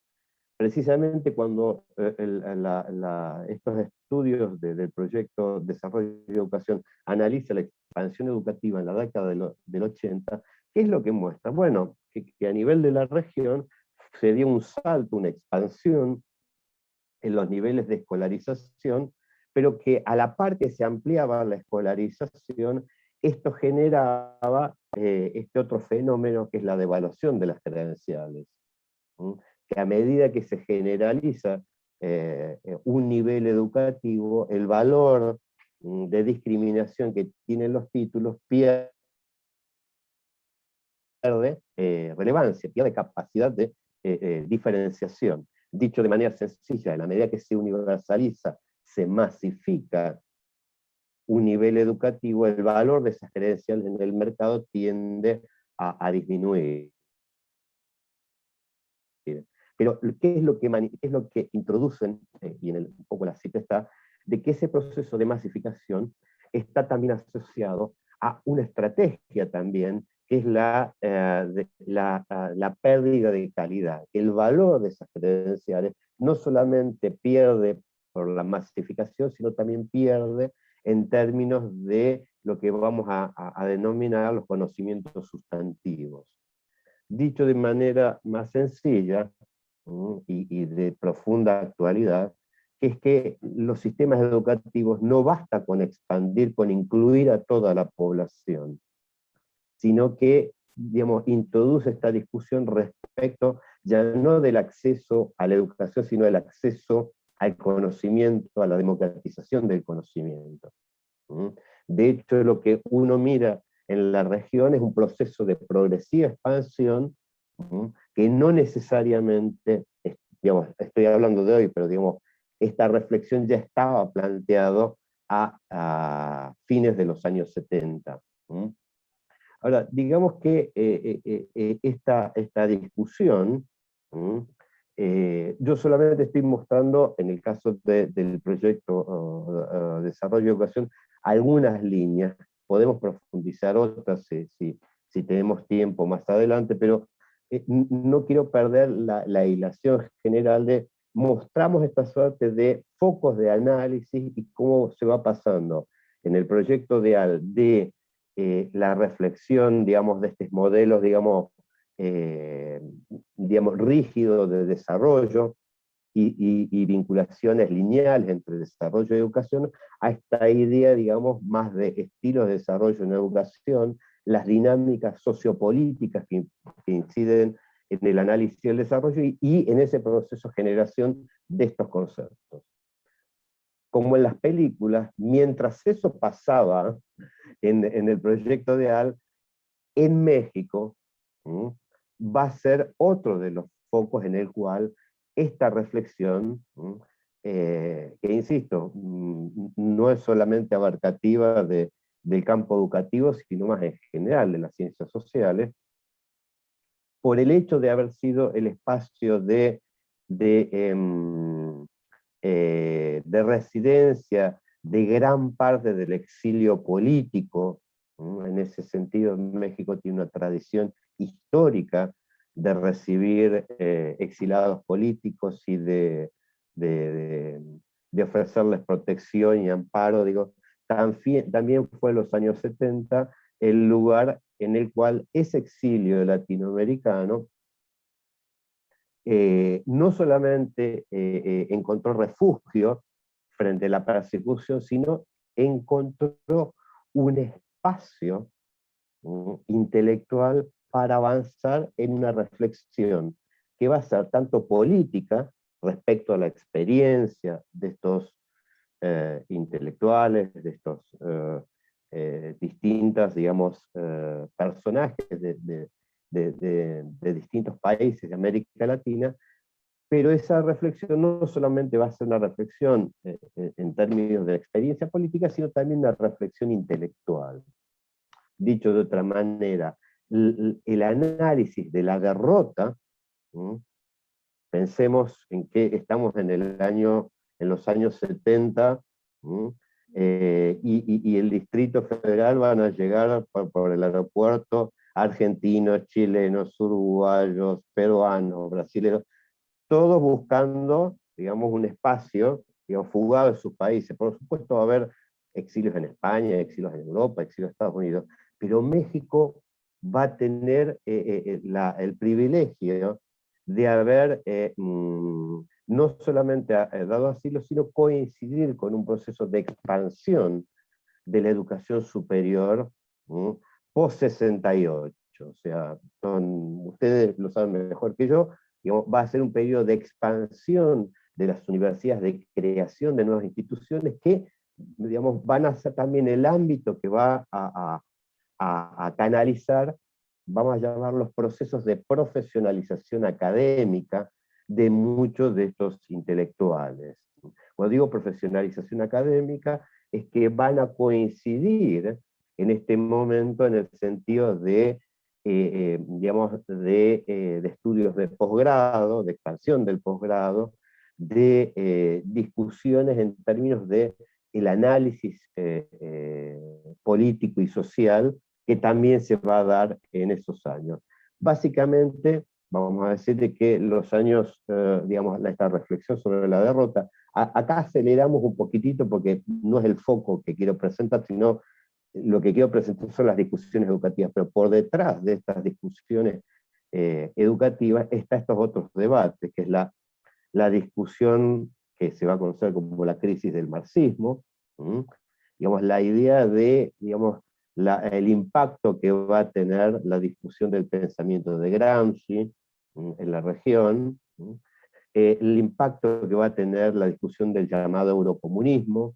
Precisamente cuando estos estudios del proyecto Desarrollo y Educación analizan la expansión educativa en la década del 80, ¿qué es lo que muestra? Bueno, que a nivel de la región se dio un salto, una expansión en los niveles de escolarización, pero que a la par que se ampliaba la escolarización, esto generaba este otro fenómeno que es la devaluación de las credenciales. Que a medida que se generaliza un nivel educativo, el valor de discriminación que tienen los títulos pierde relevancia, pierde capacidad de diferenciación. Dicho de manera sencilla, en la medida que se universaliza, se masifica un nivel educativo, el valor de esas credenciales en el mercado tiende a disminuir. Pero ¿qué es lo que introducen, y un poco la cita está, de que ese proceso de masificación está también asociado a una estrategia también, que es la pérdida de calidad. El valor de esas credenciales no solamente pierde por la masificación, sino también pierde en términos de lo que vamos a denominar los conocimientos sustantivos. Dicho de manera más sencilla, y de profunda actualidad, que es que los sistemas educativos no basta con expandir, con incluir a toda la población, sino que, digamos, introduce esta discusión respecto ya no del acceso a la educación, sino del acceso al conocimiento, a la democratización del conocimiento. De hecho, lo que uno mira en la región es un proceso de progresiva expansión que no necesariamente, digamos, estoy hablando de hoy, pero digamos, esta reflexión ya estaba planteado a fines de los años 70. Ahora, digamos que esta discusión, yo solamente estoy mostrando, en el caso del proyecto Desarrollo y Educación, algunas líneas, podemos profundizar otras si tenemos tiempo más adelante, pero no quiero perder la hilación general de mostramos esta suerte de focos de análisis y cómo se va pasando en el proyecto de la reflexión, digamos, de estos modelos, digamos, rígidos de desarrollo y vinculaciones lineales entre desarrollo y educación, a esta idea, digamos, más de estilos de desarrollo en educación, las dinámicas sociopolíticas que inciden en el análisis del desarrollo y en ese proceso de generación de estos conceptos. como en las películas, mientras eso pasaba en el proyecto de AL, en México, va a ser otro de los focos en el cual esta reflexión, que insisto, no es solamente abarcativa del campo educativo, sino más en general de las ciencias sociales, por el hecho de haber sido el espacio de residencia de gran parte del exilio político. En ese sentido, México tiene una tradición histórica de recibir exilados políticos y de ofrecerles protección y amparo. Digo, también fue en los años 70 el lugar en el cual ese exilio latinoamericano no solamente encontró refugio frente a la persecución, sino encontró un espacio intelectual para avanzar en una reflexión que va a ser tanto política respecto a la experiencia de estos intelectuales, de estos distintas, digamos, personajes de distintos países de América Latina, pero esa reflexión no solamente va a ser una reflexión en términos de experiencia política, sino también una reflexión intelectual. Dicho de otra manera, el análisis de la derrota, pensemos en que estamos en los años 70, y el Distrito Federal van a llegar por el aeropuerto argentinos, chilenos, uruguayos, peruanos, brasileños, todos buscando, digamos, un espacio, digamos, fugado de sus países. Por supuesto va a haber exilios en España, exilios en Europa, exilios en Estados Unidos, pero México va a tener el privilegio de haber no solamente dado asilo, sino coincidir con un proceso de expansión de la educación superior post-68. O sea, ustedes lo saben mejor que yo, digamos, va a ser un periodo de expansión de las universidades, de creación de nuevas instituciones que, digamos, van a ser también el ámbito que va a canalizar, vamos a llamar, los procesos de profesionalización académica de muchos de estos intelectuales. Cuando digo profesionalización académica, es que van a coincidir en este momento en el sentido de, digamos, de estudios de posgrado, de expansión del posgrado, de discusiones en términos de el análisis político y social que también se va a dar en esos años. Básicamente, vamos a decir de que los años, digamos, esta reflexión sobre la derrota, acá aceleramos un poquitito porque no es el foco que quiero presentar, sino lo que quiero presentar son las discusiones educativas, pero por detrás de estas discusiones educativas está estos otros debates, que es la discusión que se va a conocer como la crisis del marxismo, digamos, la idea de, digamos, el impacto que va a tener la discusión del pensamiento de Gramsci en la región, el impacto que va a tener la discusión del llamado eurocomunismo,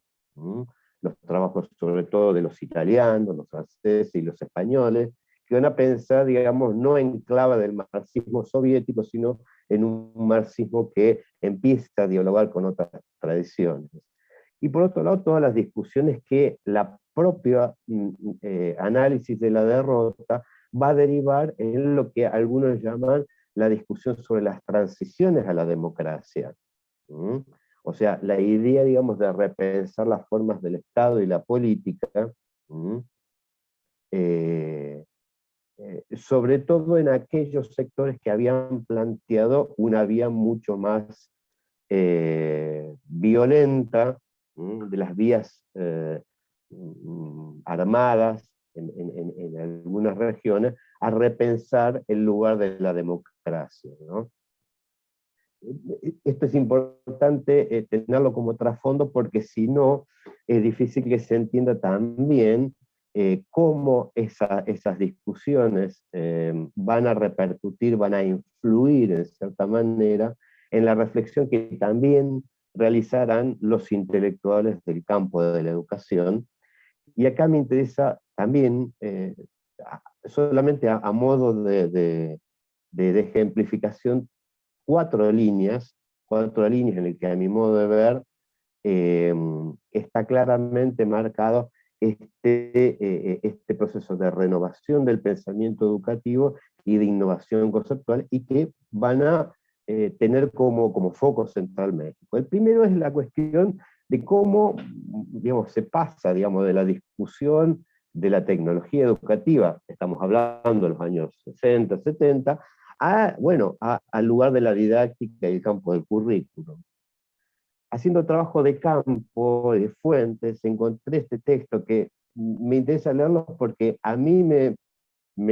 los trabajos sobre todo de los italianos, los franceses y los españoles, que van a pensar, digamos, no en clave del marxismo soviético, sino en un marxismo que empieza a dialogar con otras tradiciones. Y por otro lado, todas las discusiones que la propia análisis de la derrota va a derivar en lo que algunos llaman la discusión sobre las transiciones a la democracia. O sea, la idea, digamos, de repensar las formas del Estado y la política, sobre todo en aquellos sectores que habían planteado una vía mucho más violenta, de las vías armadas en algunas regiones, a repensar el lugar de la democracia, ¿no? Esto es importante tenerlo como trasfondo, porque si no, es difícil que se entienda también cómo esas discusiones van a repercutir, van a influir en cierta manera en la reflexión que también realizarán los intelectuales del campo de la educación. Y acá me interesa también, solamente a modo de ejemplificación, cuatro líneas en las que a mi modo de ver está claramente marcado este proceso de renovación del pensamiento educativo y de innovación conceptual, y que van a tener como foco central México. El primero es la cuestión de cómo, digamos, se pasa, digamos, de la discusión de la tecnología educativa, estamos hablando de los años 60, 70, al lugar de la didáctica y el campo del currículum. Haciendo trabajo de campo, de fuentes, encontré este texto que me interesa leerlo porque a mí me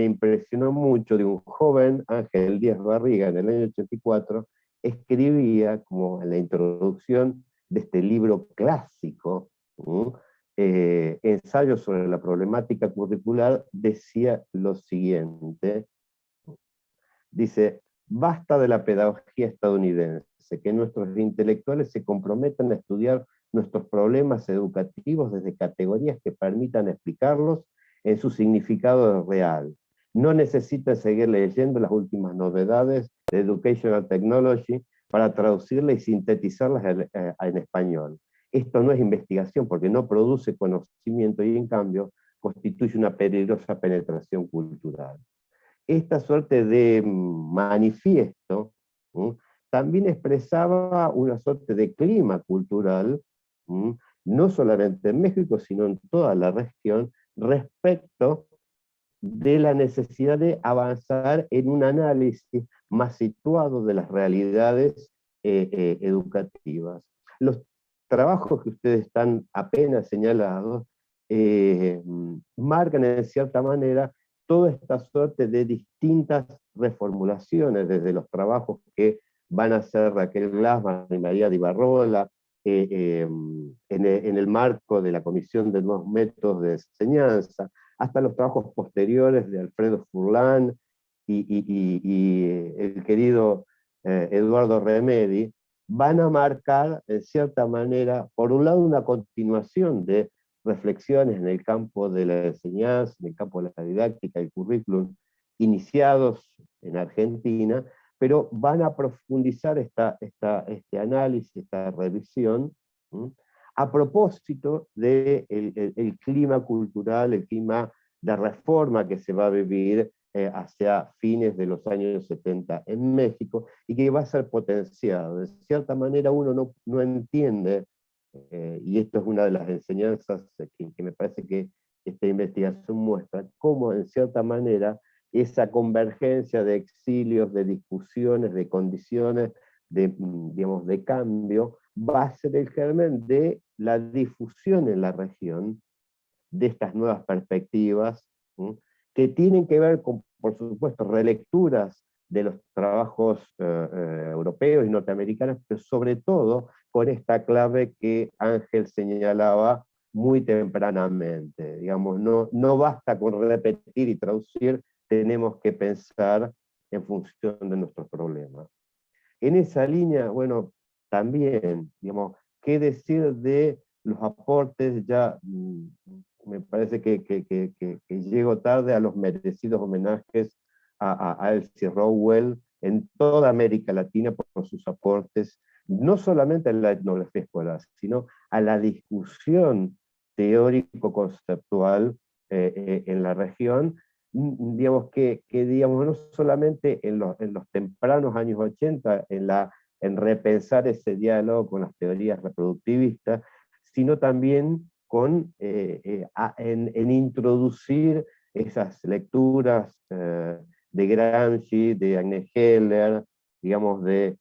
impresionó mucho, de un joven, Ángel Díaz Barriga, en el año 84, escribía, como en la introducción de este libro clásico, Ensayo sobre la problemática curricular, decía lo siguiente, dice: basta de la pedagogía estadounidense, que nuestros intelectuales se comprometan a estudiar nuestros problemas educativos desde categorías que permitan explicarlos en su significado real. No necesitan seguir leyendo las últimas novedades de Educational Technology para traducirlas y sintetizarlas en español. Esto no es investigación porque no produce conocimiento y en cambio constituye una peligrosa penetración cultural. Esta suerte de manifiesto también expresaba una suerte de clima cultural, no solamente en México, sino en toda la región, respecto de la necesidad de avanzar en un análisis más situado de las realidades educativas. Los trabajos que ustedes están apenas señalados marcan en cierta manera toda esta suerte de distintas reformulaciones, desde los trabajos que van a hacer Raquel Glassman y María Di Barrola, en el marco de la Comisión de Nuevos Métodos de Enseñanza, hasta los trabajos posteriores de Alfredo Furlan y el querido Eduardo Remedi, van a marcar, en cierta manera, por un lado, una continuación de reflexiones en el campo de la enseñanza, en el campo de la didáctica, el currículum, iniciados en Argentina, pero van a profundizar este análisis, esta revisión, a propósito del el clima cultural, el clima de reforma que se va a vivir hacia fines de los años 70 en México, y que va a ser potenciado. De cierta manera uno no entiende, y esto es una de las enseñanzas que me parece que esta investigación muestra, cómo en cierta manera esa convergencia de exilios, de discusiones, de condiciones, digamos, de cambio, va a ser el germen de la difusión en la región de estas nuevas perspectivas, que tienen que ver con, por supuesto, relecturas de los trabajos europeos y norteamericanos, pero sobre todo con esta clave que Ángel señalaba muy tempranamente. Digamos, no basta con repetir y traducir, tenemos que pensar en función de nuestros problemas. En esa línea, bueno, también, digamos, ¿qué decir de los aportes? Ya me parece que llego tarde a los merecidos homenajes a Elsie Rowell en toda América Latina por sus aportes, no solamente a la etnografía escolar, sino a la discusión teórico-conceptual en la región, digamos digamos, no solamente en los tempranos años 80, en repensar ese diálogo con las teorías reproductivistas, sino también en introducir esas lecturas de Gramsci, de Agnes Heller, digamos, del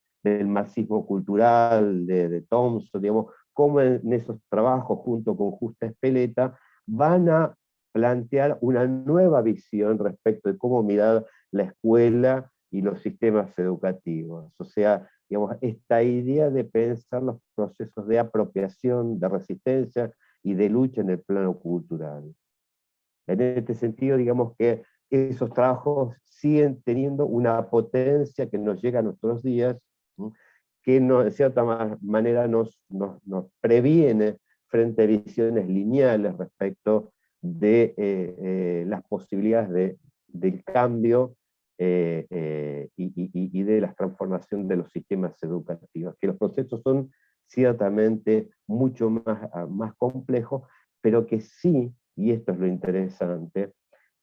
marxismo cultural, de Thompson, digamos, cómo en esos trabajos, junto con Justa Espeleta, van a plantear una nueva visión respecto de cómo mirar la escuela y los sistemas educativos. O sea, digamos, esta idea de pensar los procesos de apropiación, de resistencia y de lucha en el plano cultural. En este sentido, digamos que esos trabajos siguen teniendo una potencia que nos llega a nuestros días, que de cierta manera nos previene frente a visiones lineales respecto de las posibilidades del cambio y de la transformación de los sistemas educativos, que los procesos son ciertamente mucho más complejos, pero que sí, y esto es lo interesante,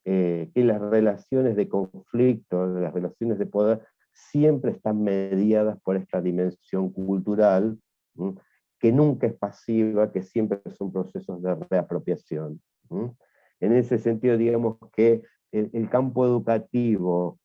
que las relaciones de conflicto, las relaciones de poder, siempre están mediadas por esta dimensión cultural, ¿sí? Que nunca es pasiva, que siempre son procesos de reapropiación. ¿Sí? En ese sentido, digamos que el campo educativo,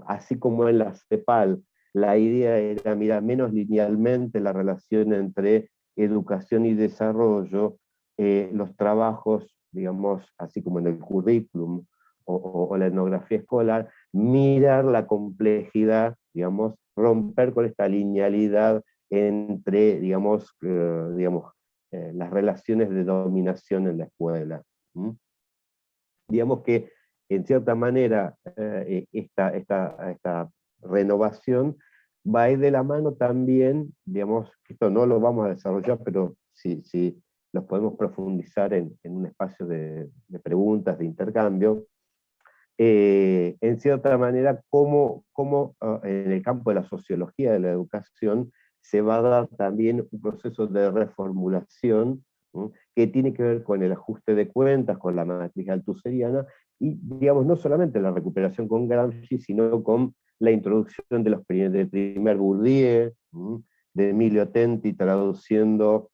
así como en la CEPAL, la idea era mirar menos linealmente la relación entre educación y desarrollo, los trabajos, digamos, así como en el currículum o la etnografía escolar, mirar la complejidad, digamos, romper con esta linealidad entre, digamos, las relaciones de dominación en la escuela. Digamos que, en cierta manera, esta renovación va a ir de la mano también, digamos, esto no lo vamos a desarrollar, pero si los podemos profundizar en un espacio de preguntas, de intercambio, en cierta manera, cómo en el campo de la sociología de la educación se va a dar también un proceso de reformulación, ¿sí? Que tiene que ver con el ajuste de cuentas, con la matriz althuseriana, y digamos, no solamente la recuperación con Gramsci, sino con la introducción de del primer Bourdieu, ¿sí? De Emilio Tenti haciendo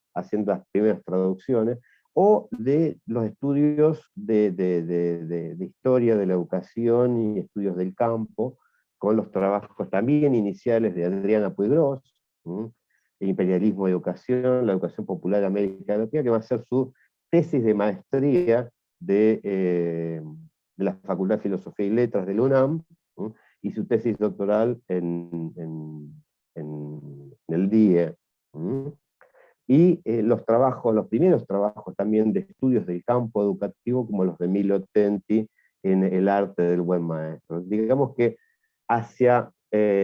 las primeras traducciones, o de los estudios de historia de la educación y estudios del campo, con los trabajos también iniciales de Adriana Puigros, el imperialismo de educación, la educación popular de América Latina, que va a ser su tesis de maestría de la Facultad de Filosofía y Letras de la UNAM, y su tesis doctoral en el DIE. Y los primeros trabajos también de estudios del campo educativo, como los de Emilio Tenti en El arte del buen maestro. Digamos que hacia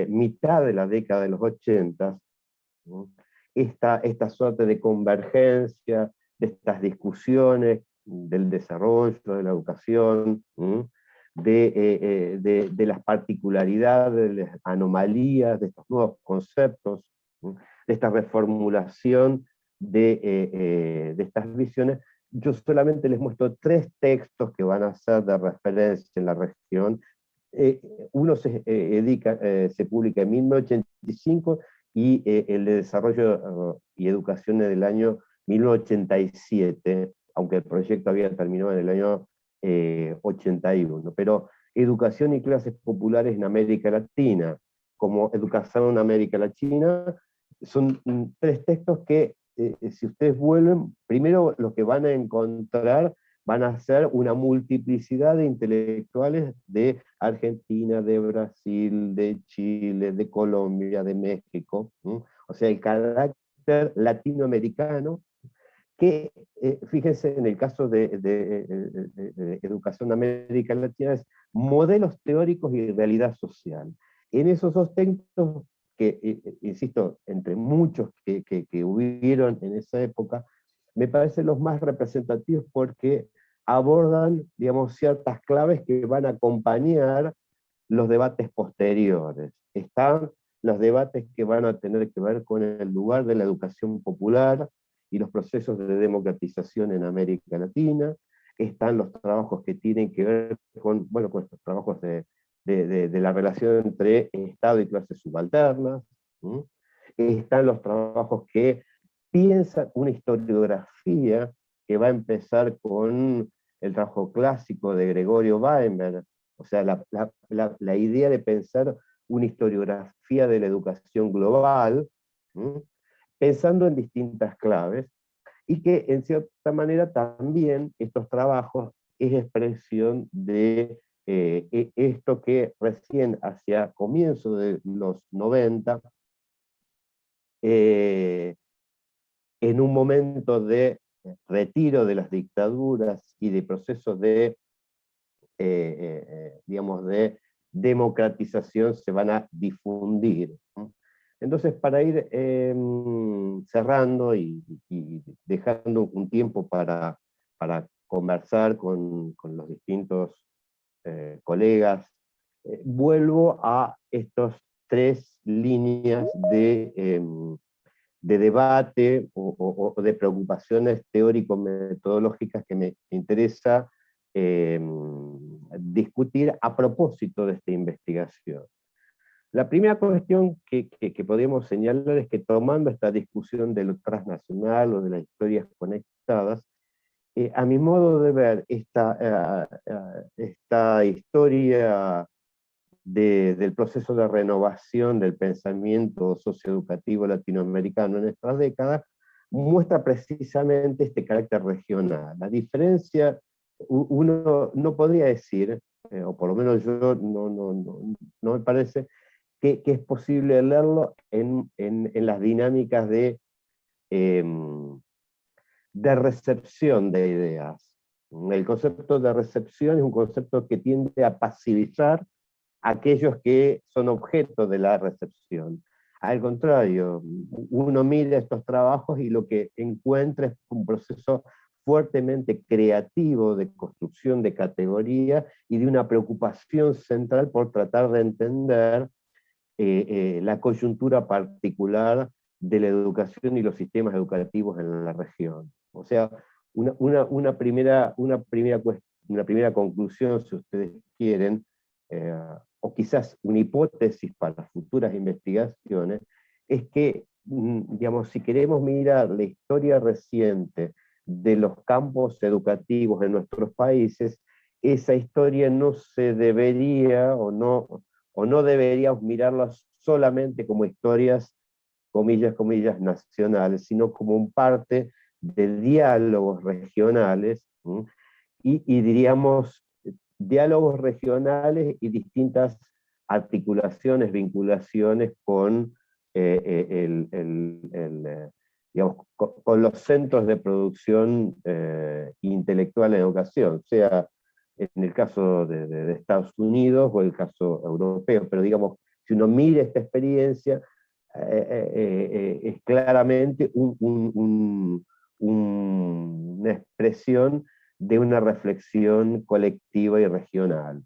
mitad de la década de los 80, ¿no? esta suerte de convergencia, de estas discusiones del desarrollo, de la educación, ¿no? de las particularidades, de las anomalías, de estos nuevos conceptos, ¿no? De esta reformulación de estas visiones. Yo solamente les muestro 3 textos que van a ser de referencia en la región. Uno se publica en 1985 y el de Desarrollo y Educación del año 1987, aunque el proyecto había terminado en el año 81. Pero Educación y Clases Populares en América Latina, como Educación en América Latina, son 3 textos que, si ustedes vuelven, primero lo que van a encontrar van a ser una multiplicidad de intelectuales de Argentina, de Brasil, de Chile, de Colombia, de México, ¿no? O sea, el carácter latinoamericano, que, fíjense, en el caso de Educación en América Latina, es modelos teóricos y realidad social. En esos 2 textos, que, insisto, entre muchos que hubieron en esa época, me parecen los más representativos porque abordan, digamos, ciertas claves que van a acompañar los debates posteriores. Están los debates que van a tener que ver con el lugar de la educación popular y los procesos de democratización en América Latina. Están los trabajos que tienen que ver con, bueno, con estos trabajos de la relación entre Estado y clases subalternas. ¿Sí? Están los trabajos que piensan una historiografía que va a empezar con el trabajo clásico de Gregorio Weinberg, o sea, la idea de pensar una historiografía de la educación global, ¿sí? Pensando en distintas claves, y que en cierta manera también estos trabajos es expresión de esto que recién hacia comienzos de los 90, en un momento de retiro de las dictaduras y de procesos de, digamos, de democratización, se van a difundir, ¿no? Entonces, para ir cerrando y dejando un tiempo para conversar con los distintos colegas, vuelvo a estas tres líneas de debate o de preocupaciones teórico-metodológicas que me interesa discutir a propósito de esta investigación. La primera cuestión que podríamos señalar es que, tomando esta discusión de lo transnacional o de las historias conectadas, a mi modo de ver, esta historia del proceso de renovación del pensamiento socioeducativo latinoamericano en estas décadas muestra precisamente este carácter regional. La diferencia, uno no podría decir, o por lo menos yo no me parece, que es posible leerlo en las dinámicas de recepción de ideas. El concepto de recepción es un concepto que tiende a pasivizar a aquellos que son objeto de la recepción. Al contrario, uno mira estos trabajos y lo que encuentra es un proceso fuertemente creativo de construcción de categoría y de una preocupación central por tratar de entender la coyuntura particular de la educación y los sistemas educativos en la región. O sea, una primera conclusión, si ustedes quieren, o quizás una hipótesis para futuras investigaciones, es que, digamos, si queremos mirar la historia reciente de los campos educativos en nuestros países, esa historia no se debería o no deberíamos mirarlas solamente como historias, comillas, nacionales, sino como un parte de diálogos regionales, y diríamos diálogos regionales y distintas articulaciones, vinculaciones con, digamos, con los centros de producción intelectual en educación, sea en el caso de Estados Unidos o el caso europeo, pero digamos, si uno mira esta experiencia, es claramente una expresión de una reflexión colectiva y regional.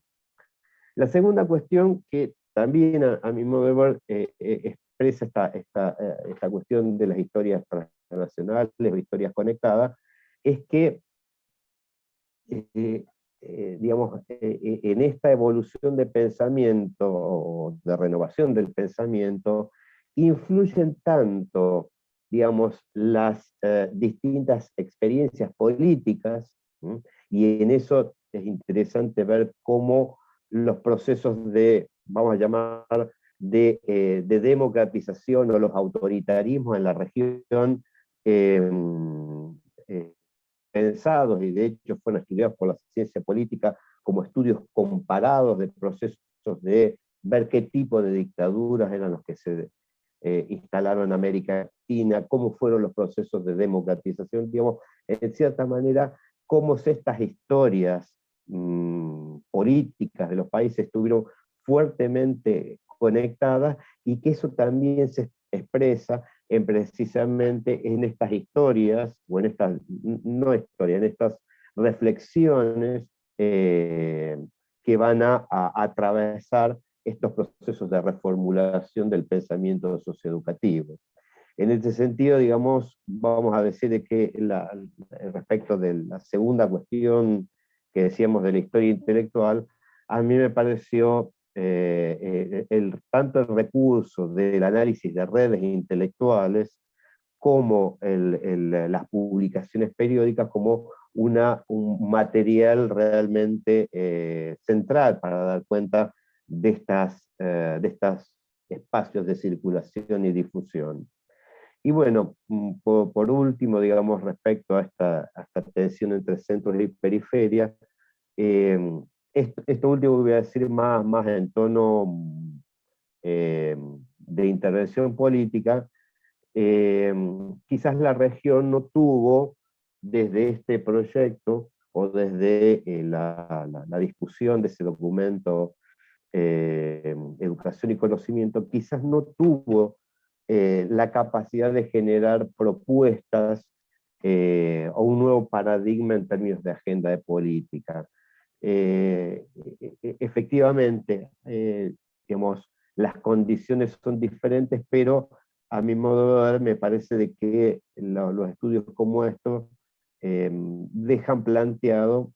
La segunda cuestión que también a mi modo de ver expresa esta cuestión de las historias transnacionales o historias conectadas, es que digamos, en esta evolución de pensamiento, o de renovación del pensamiento, influyen tanto, digamos, las distintas experiencias políticas, ¿sí? Y en eso es interesante ver cómo los procesos de, vamos a llamar, de democratización o los autoritarismos en la región pensados, y de hecho fueron estudiados por la ciencia política como estudios comparados de procesos de ver qué tipo de dictaduras eran los que se instalaron en América Latina, cómo fueron los procesos de democratización, digamos, en cierta manera, cómo estas historias políticas de los países estuvieron fuertemente conectadas, y que eso también se expresa precisamente en estas historias, o en estas, no historias, en estas reflexiones que van a atravesar estos procesos de reformulación del pensamiento socioeducativo. En este sentido, digamos, vamos a decir de que respecto de la segunda cuestión que decíamos de la historia intelectual, a mí me pareció tanto el recurso del análisis de redes intelectuales como las publicaciones periódicas como un material realmente central para dar cuenta de estos espacios de circulación y difusión. Y bueno, por último, digamos, respecto a esta tensión entre centros y periferias, esto último voy a decir más en tono de intervención política. Quizás la región no tuvo, desde este proyecto o desde la discusión de ese documento, Educación y Conocimiento, quizás no tuvo la capacidad de generar propuestas o un nuevo paradigma en términos de agenda de política. Efectivamente, digamos, las condiciones son diferentes, pero a mi modo de ver me parece de que los estudios como estos dejan planteado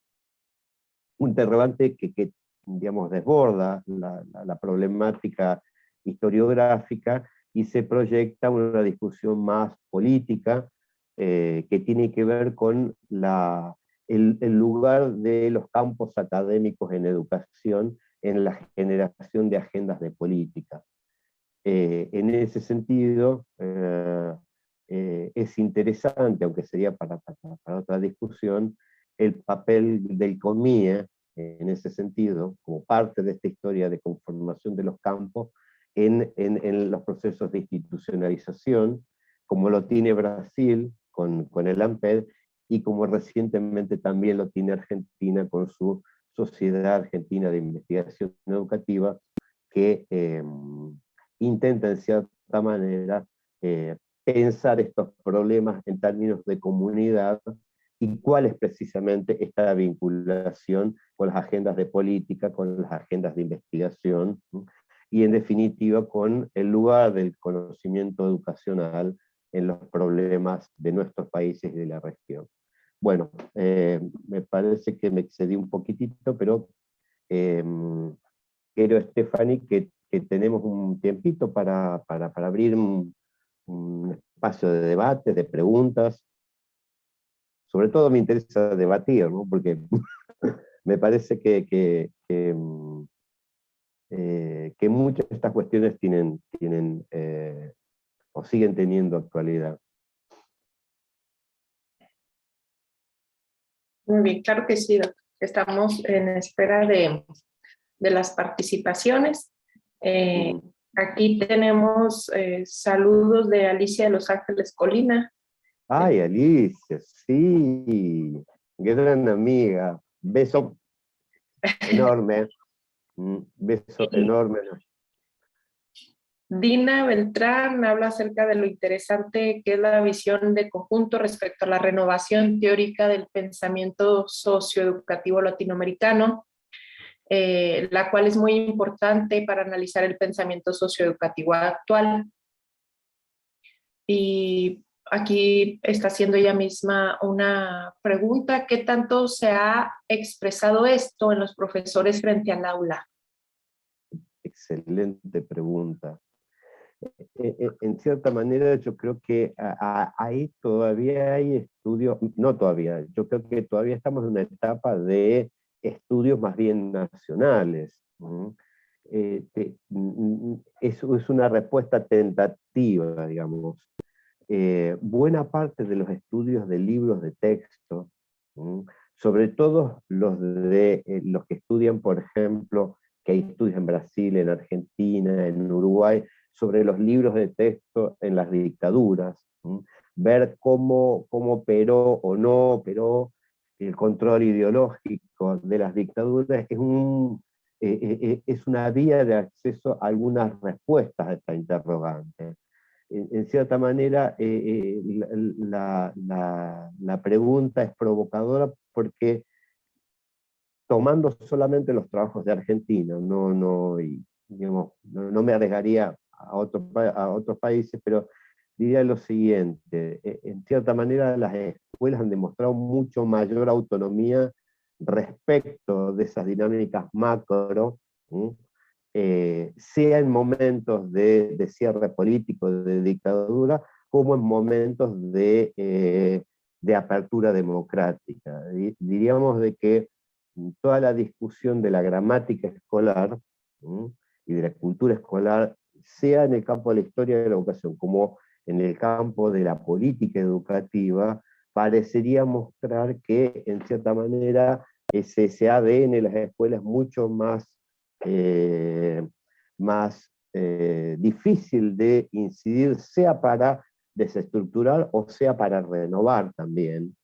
un interrogante que digamos, desborda la problemática historiográfica y se proyecta una discusión más política que tiene que ver con el lugar de los campos académicos en educación en la generación de agendas de política. En ese sentido, es interesante, aunque sería para otra discusión, el papel del COMIE, en ese sentido, como parte de esta historia de conformación de los campos, en los procesos de institucionalización, como lo tiene Brasil con el ANPED, y como recientemente también lo tiene Argentina con su Sociedad Argentina de Investigación Educativa, que intenta en cierta manera pensar estos problemas en términos de comunidad y cuál es precisamente esta vinculación con las agendas de política, con las agendas de investigación, y en definitiva con el lugar del conocimiento educacional en los problemas de nuestros países y de la región. Bueno, me parece que me excedí un poquitito, pero quiero, Stephanie, que tenemos un tiempito para abrir un espacio de debate, de preguntas. Sobre todo me interesa debatir, ¿no? Porque me parece que muchas de estas cuestiones tienen o siguen teniendo actualidad. Muy bien, claro que sí, doctor. Estamos en espera de las participaciones. Aquí tenemos saludos de Alicia de Los Ángeles Colina. Ay, Alicia, sí, gran amiga. Beso enorme. Beso enorme. Dina Beltrán habla acerca de lo interesante que es la visión de conjunto respecto a la renovación teórica del pensamiento socioeducativo latinoamericano, la cual es muy importante para analizar el pensamiento socioeducativo actual. Y aquí está haciendo ella misma una pregunta: ¿qué tanto se ha expresado esto en los profesores frente al aula? Excelente pregunta. En cierta manera yo creo que ahí todavía hay estudios, no todavía, yo creo que todavía estamos en una etapa de estudios más bien nacionales. Es una respuesta tentativa, digamos. Buena parte de los estudios de libros de texto, sobre todo los que estudian, por ejemplo, que hay estudios en Brasil, en Argentina, en Uruguay, sobre los libros de texto en las dictaduras, ver cómo operó o no operó el control ideológico de las dictaduras, es una vía de acceso a algunas respuestas a esta interrogante. En cierta manera, la pregunta es provocadora porque tomando solamente los trabajos de Argentina, digamos, no me arriesgaría a otros países, pero diría lo siguiente: en cierta manera las escuelas han demostrado mucho mayor autonomía respecto de esas dinámicas macro, sea en momentos de cierre político, de dictadura, como en momentos de apertura democrática. Diríamos de que toda la discusión de la gramática escolar y de la cultura escolar, sea en el campo de la historia de la educación como en el campo de la política educativa, parecería mostrar que en cierta manera ese ADN en las escuelas es mucho más difícil de incidir, sea para desestructurar o sea para renovar también.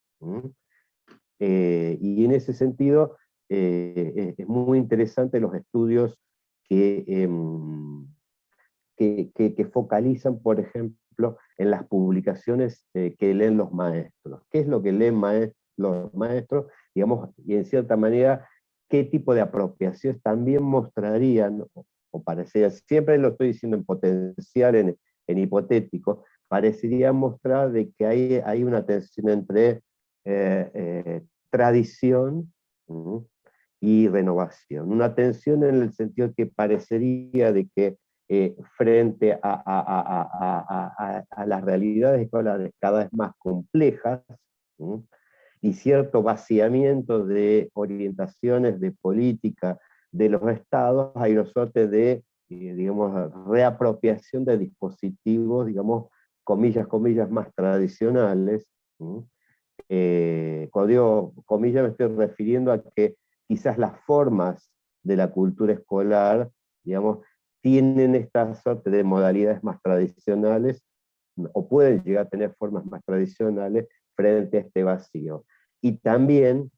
Y en ese sentido es muy interesante los estudios que que focalizan, por ejemplo, en las publicaciones que leen los maestros. ¿Qué es lo que leen los maestros? Digamos, y en cierta manera, qué tipo de apropiaciones también mostrarían, o parecería, siempre lo estoy diciendo en potencial, en hipotético, parecería mostrar de que hay una tensión entre tradición y renovación. Una tensión en el sentido que parecería de que frente a las realidades escolares cada vez más complejas, y cierto vaciamiento de orientaciones de política de los estados, hay una suerte de, digamos, reapropiación de dispositivos, digamos, comillas, más tradicionales. Cuando digo comillas me estoy refiriendo a que quizás las formas de la cultura escolar, digamos, tienen esta suerte de modalidades más tradicionales, o pueden llegar a tener formas más tradicionales frente a este vacío. Y también,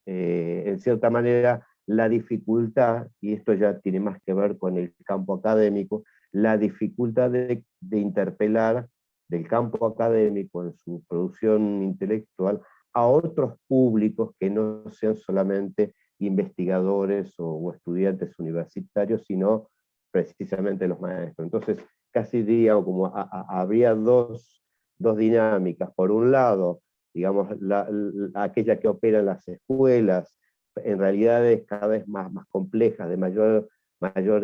en cierta manera, la dificultad, y esto ya tiene más que ver con el campo académico, la dificultad de interpelar del campo académico en su producción intelectual a otros públicos que no sean solamente investigadores o estudiantes universitarios, sino precisamente los maestros. Entonces, casi diría como habría dos dinámicas. Por un lado, digamos, aquella que opera en las escuelas, en realidades cada vez más complejas, de mayor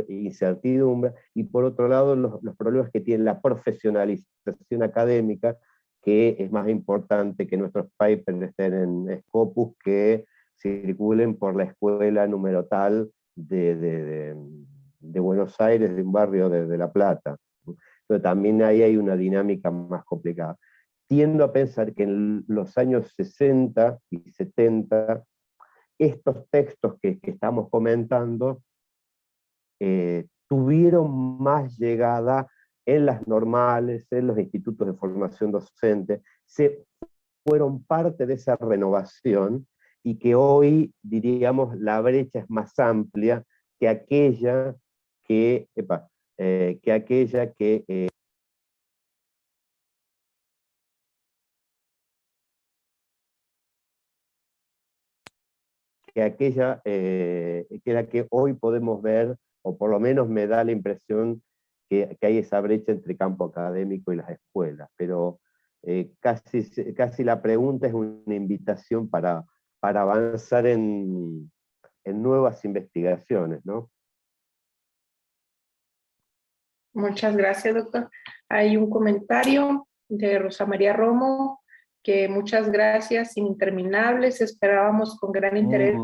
incertidumbre, y por otro lado los problemas que tiene la profesionalización académica, que es más importante que nuestros papers estén en Scopus, que circulen por la escuela número tal de Buenos Aires, de un barrio de La Plata. Pero también ahí hay una dinámica más complicada. Tiendo a pensar que en los años 60 y 70, estos textos que estamos comentando tuvieron más llegada en las normales, en los institutos de formación docente, fueron parte de esa renovación, y que hoy, diríamos, la brecha es más amplia que aquella que la que hoy podemos ver, o por lo menos me da la impresión que hay esa brecha entre campo académico y las escuelas. Pero casi la pregunta es una invitación para avanzar en nuevas investigaciones, ¿no? Muchas gracias, doctor. Hay un comentario de Rosa María Romo, que muchas gracias, interminables. Esperábamos con gran interés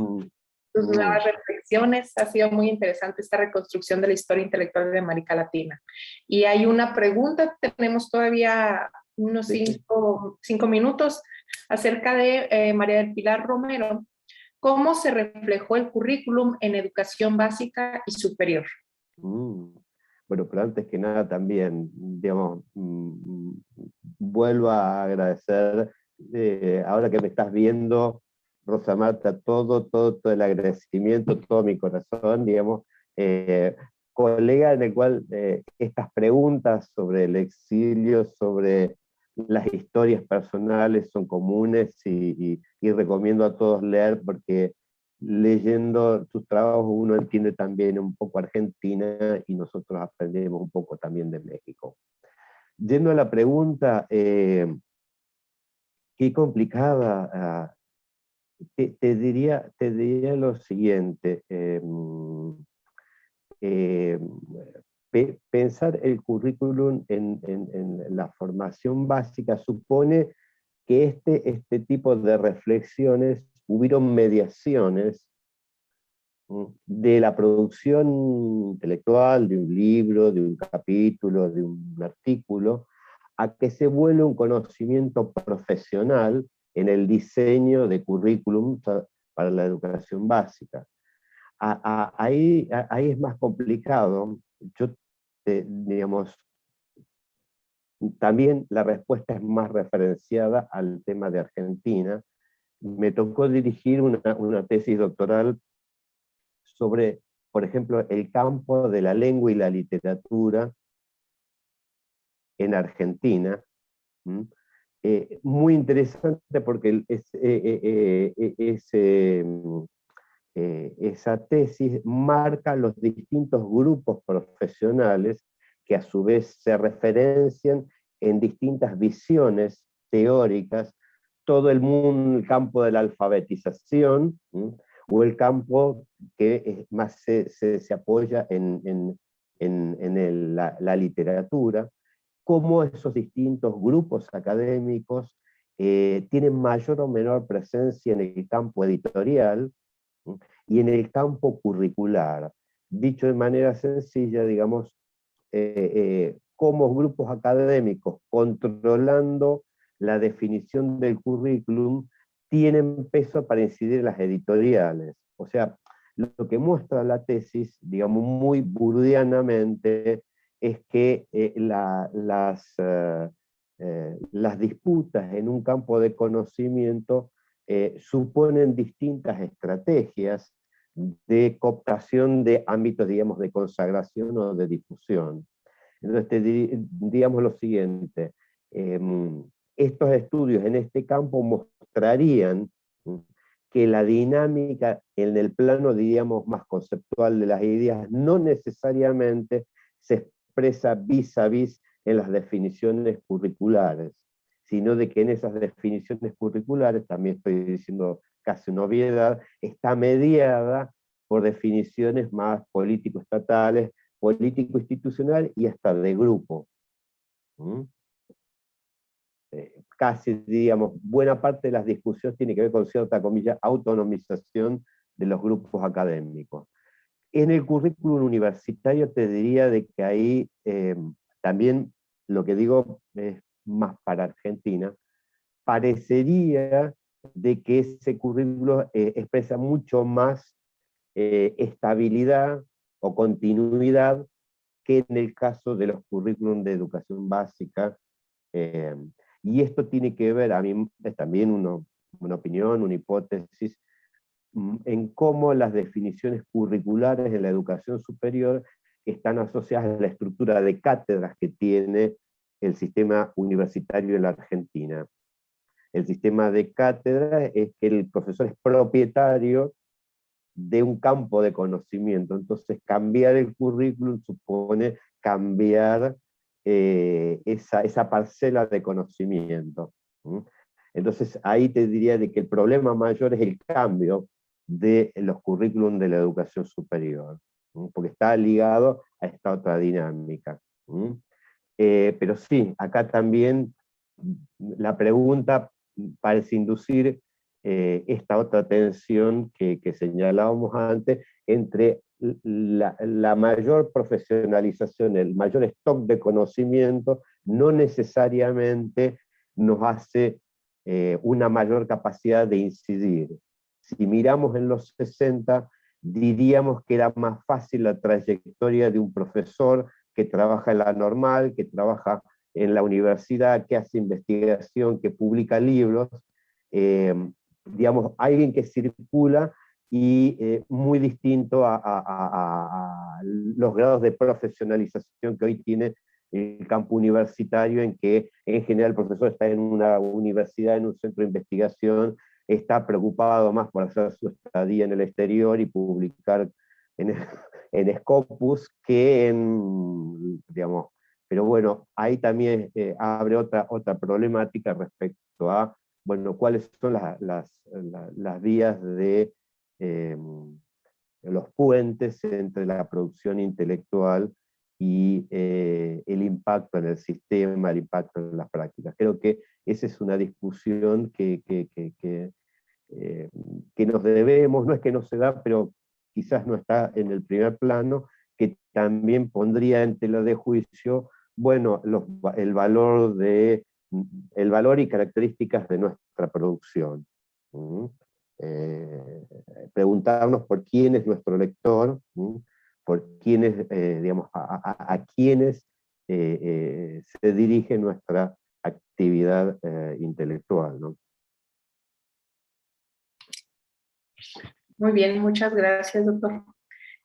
sus nuevas reflexiones. Ha sido muy interesante esta reconstrucción de la historia intelectual de América Latina. Y hay una pregunta, tenemos todavía unos 5 minutos, acerca de María del Pilar Romero. ¿Cómo se reflejó el currículum en educación básica y superior? Bueno, pero antes que nada también, digamos, vuelvo a agradecer, ahora que me estás viendo, Rosa Marta, todo el agradecimiento, todo mi corazón, digamos, colega en el cual estas preguntas sobre el exilio, sobre las historias personales son comunes, y recomiendo a todos leer, porque leyendo tus trabajos uno entiende también un poco Argentina, y nosotros aprendemos un poco también de México. Yendo a la pregunta, qué complicada, te diría lo siguiente. Pensar el currículum en la formación básica supone que este tipo de reflexiones, hubieron mediaciones de la producción intelectual, de un libro, de un capítulo, de un artículo, a que se vuelva un conocimiento profesional en el diseño de currículum para la educación básica. Ahí es más complicado. Yo, digamos, también la respuesta es más referenciada al tema de Argentina. Me tocó dirigir una tesis doctoral sobre, por ejemplo, el campo de la lengua y la literatura en Argentina. ¿Mm? Muy interesante porque esa tesis marca los distintos grupos profesionales que a su vez se referencian en distintas visiones teóricas, todo el mundo, el campo de la alfabetización, o el campo que más se apoya en la literatura, cómo esos distintos grupos académicos tienen mayor o menor presencia en el campo editorial y en el campo curricular. Dicho de manera sencilla, digamos, cómo grupos académicos, controlando la definición del currículum, tienen peso para incidir en las editoriales. O sea, lo que muestra la tesis, digamos, muy burdianamente, es que las disputas en un campo de conocimiento suponen distintas estrategias de cooptación de ámbitos, digamos, de consagración o de difusión. Entonces, digamos lo siguiente, estos estudios en este campo mostrarían que la dinámica en el plano, diríamos, más conceptual de las ideas no necesariamente se expresa vis a vis en las definiciones curriculares, sino de que en esas definiciones curriculares, también estoy diciendo casi una obviedad, está mediada por definiciones más político-estatales, político-institucional y hasta de grupo. Casi, digamos, buena parte de las discusiones tiene que ver con cierta, comilla, autonomización de los grupos académicos. En el currículum universitario te diría de que ahí también, lo que digo es más para Argentina, parecería de que ese currículo expresa mucho más estabilidad o continuidad que en el caso de los currículums de educación básica. Y esto tiene que ver, a mí es también una opinión, una hipótesis, en cómo las definiciones curriculares en la educación superior están asociadas a la estructura de cátedras que tiene el sistema universitario en la Argentina. El sistema de cátedras es que el profesor es propietario de un campo de conocimiento, entonces cambiar el currículum supone cambiar esa parcela de conocimiento. Entonces ahí te diría de que el problema mayor es el cambio de los currículums de la educación superior, porque está ligado a esta otra dinámica. Pero sí, acá también la pregunta parece inducir esta otra tensión que señalábamos antes entre la mayor profesionalización, el mayor stock de conocimiento, no necesariamente nos hace una mayor capacidad de incidir. Si miramos en los 60, diríamos que era más fácil la trayectoria de un profesor que trabaja en la normal, que trabaja en la universidad, que hace investigación, que publica libros, digamos, alguien que circula y muy distinto a los grados de profesionalización que hoy tiene el campo universitario, en que en general el profesor está en una universidad, en un centro de investigación, está preocupado más por hacer su estadía en el exterior y publicar en Scopus que en, digamos, pero bueno, ahí también abre otra problemática respecto a, bueno, cuáles son las vías de los puentes entre la producción intelectual y el impacto en el sistema, el impacto en las prácticas. Creo que esa es una discusión que nos debemos, no es que no se da, pero quizás no está en el primer plano, que también pondría en tela de juicio, bueno, el valor y características de nuestra producción. Preguntarnos por quién es nuestro lector, por quiénes, digamos, a quiénes se dirige nuestra actividad intelectual, ¿no? Muy bien, muchas gracias, doctor.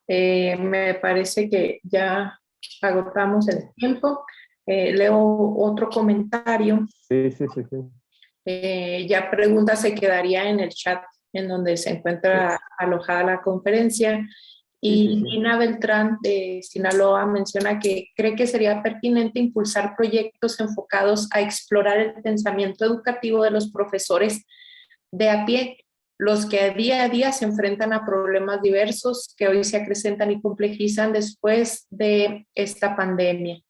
Me parece que ya agotamos el tiempo. Leo otro comentario. Sí, sí, sí, sí. Ya pregunta se quedaría en el chat en donde se encuentra alojada la conferencia. Y Sí. Nina Beltrán de Sinaloa menciona que cree que sería pertinente impulsar proyectos enfocados a explorar el pensamiento educativo de los profesores de a pie, los que día a día se enfrentan a problemas diversos que hoy se acrecentan y complejizan después de esta pandemia.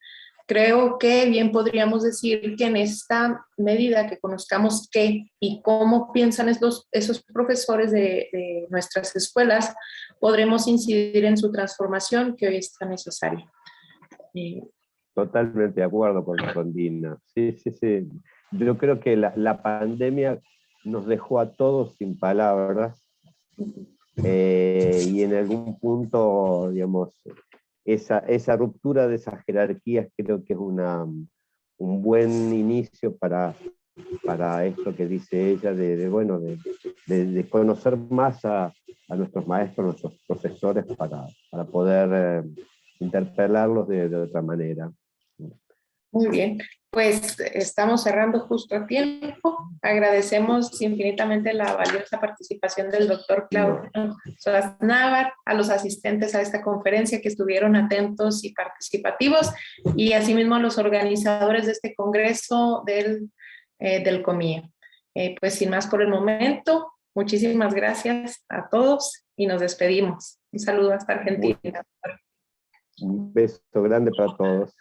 Creo que bien podríamos decir que en esta medida que conozcamos qué y cómo piensan esos profesores de nuestras escuelas, podremos incidir en su transformación que hoy es tan necesaria. Totalmente de acuerdo con Dina. Sí, sí, sí. Yo creo que la pandemia nos dejó a todos sin palabras, y en algún punto, digamos, esa ruptura de esas jerarquías creo que es un buen inicio para esto que dice ella, de conocer más a nuestros maestros, a nuestros profesores, para poder interpelarlos de otra manera. Muy bien, pues estamos cerrando justo a tiempo. Agradecemos infinitamente la valiosa participación del doctor Claudio Solas Návar, a los asistentes a esta conferencia que estuvieron atentos y participativos, y asimismo a los organizadores de este congreso del COMIE. Pues sin más por el momento, muchísimas gracias a todos y nos despedimos. Un saludo hasta Argentina. Un beso grande para todos.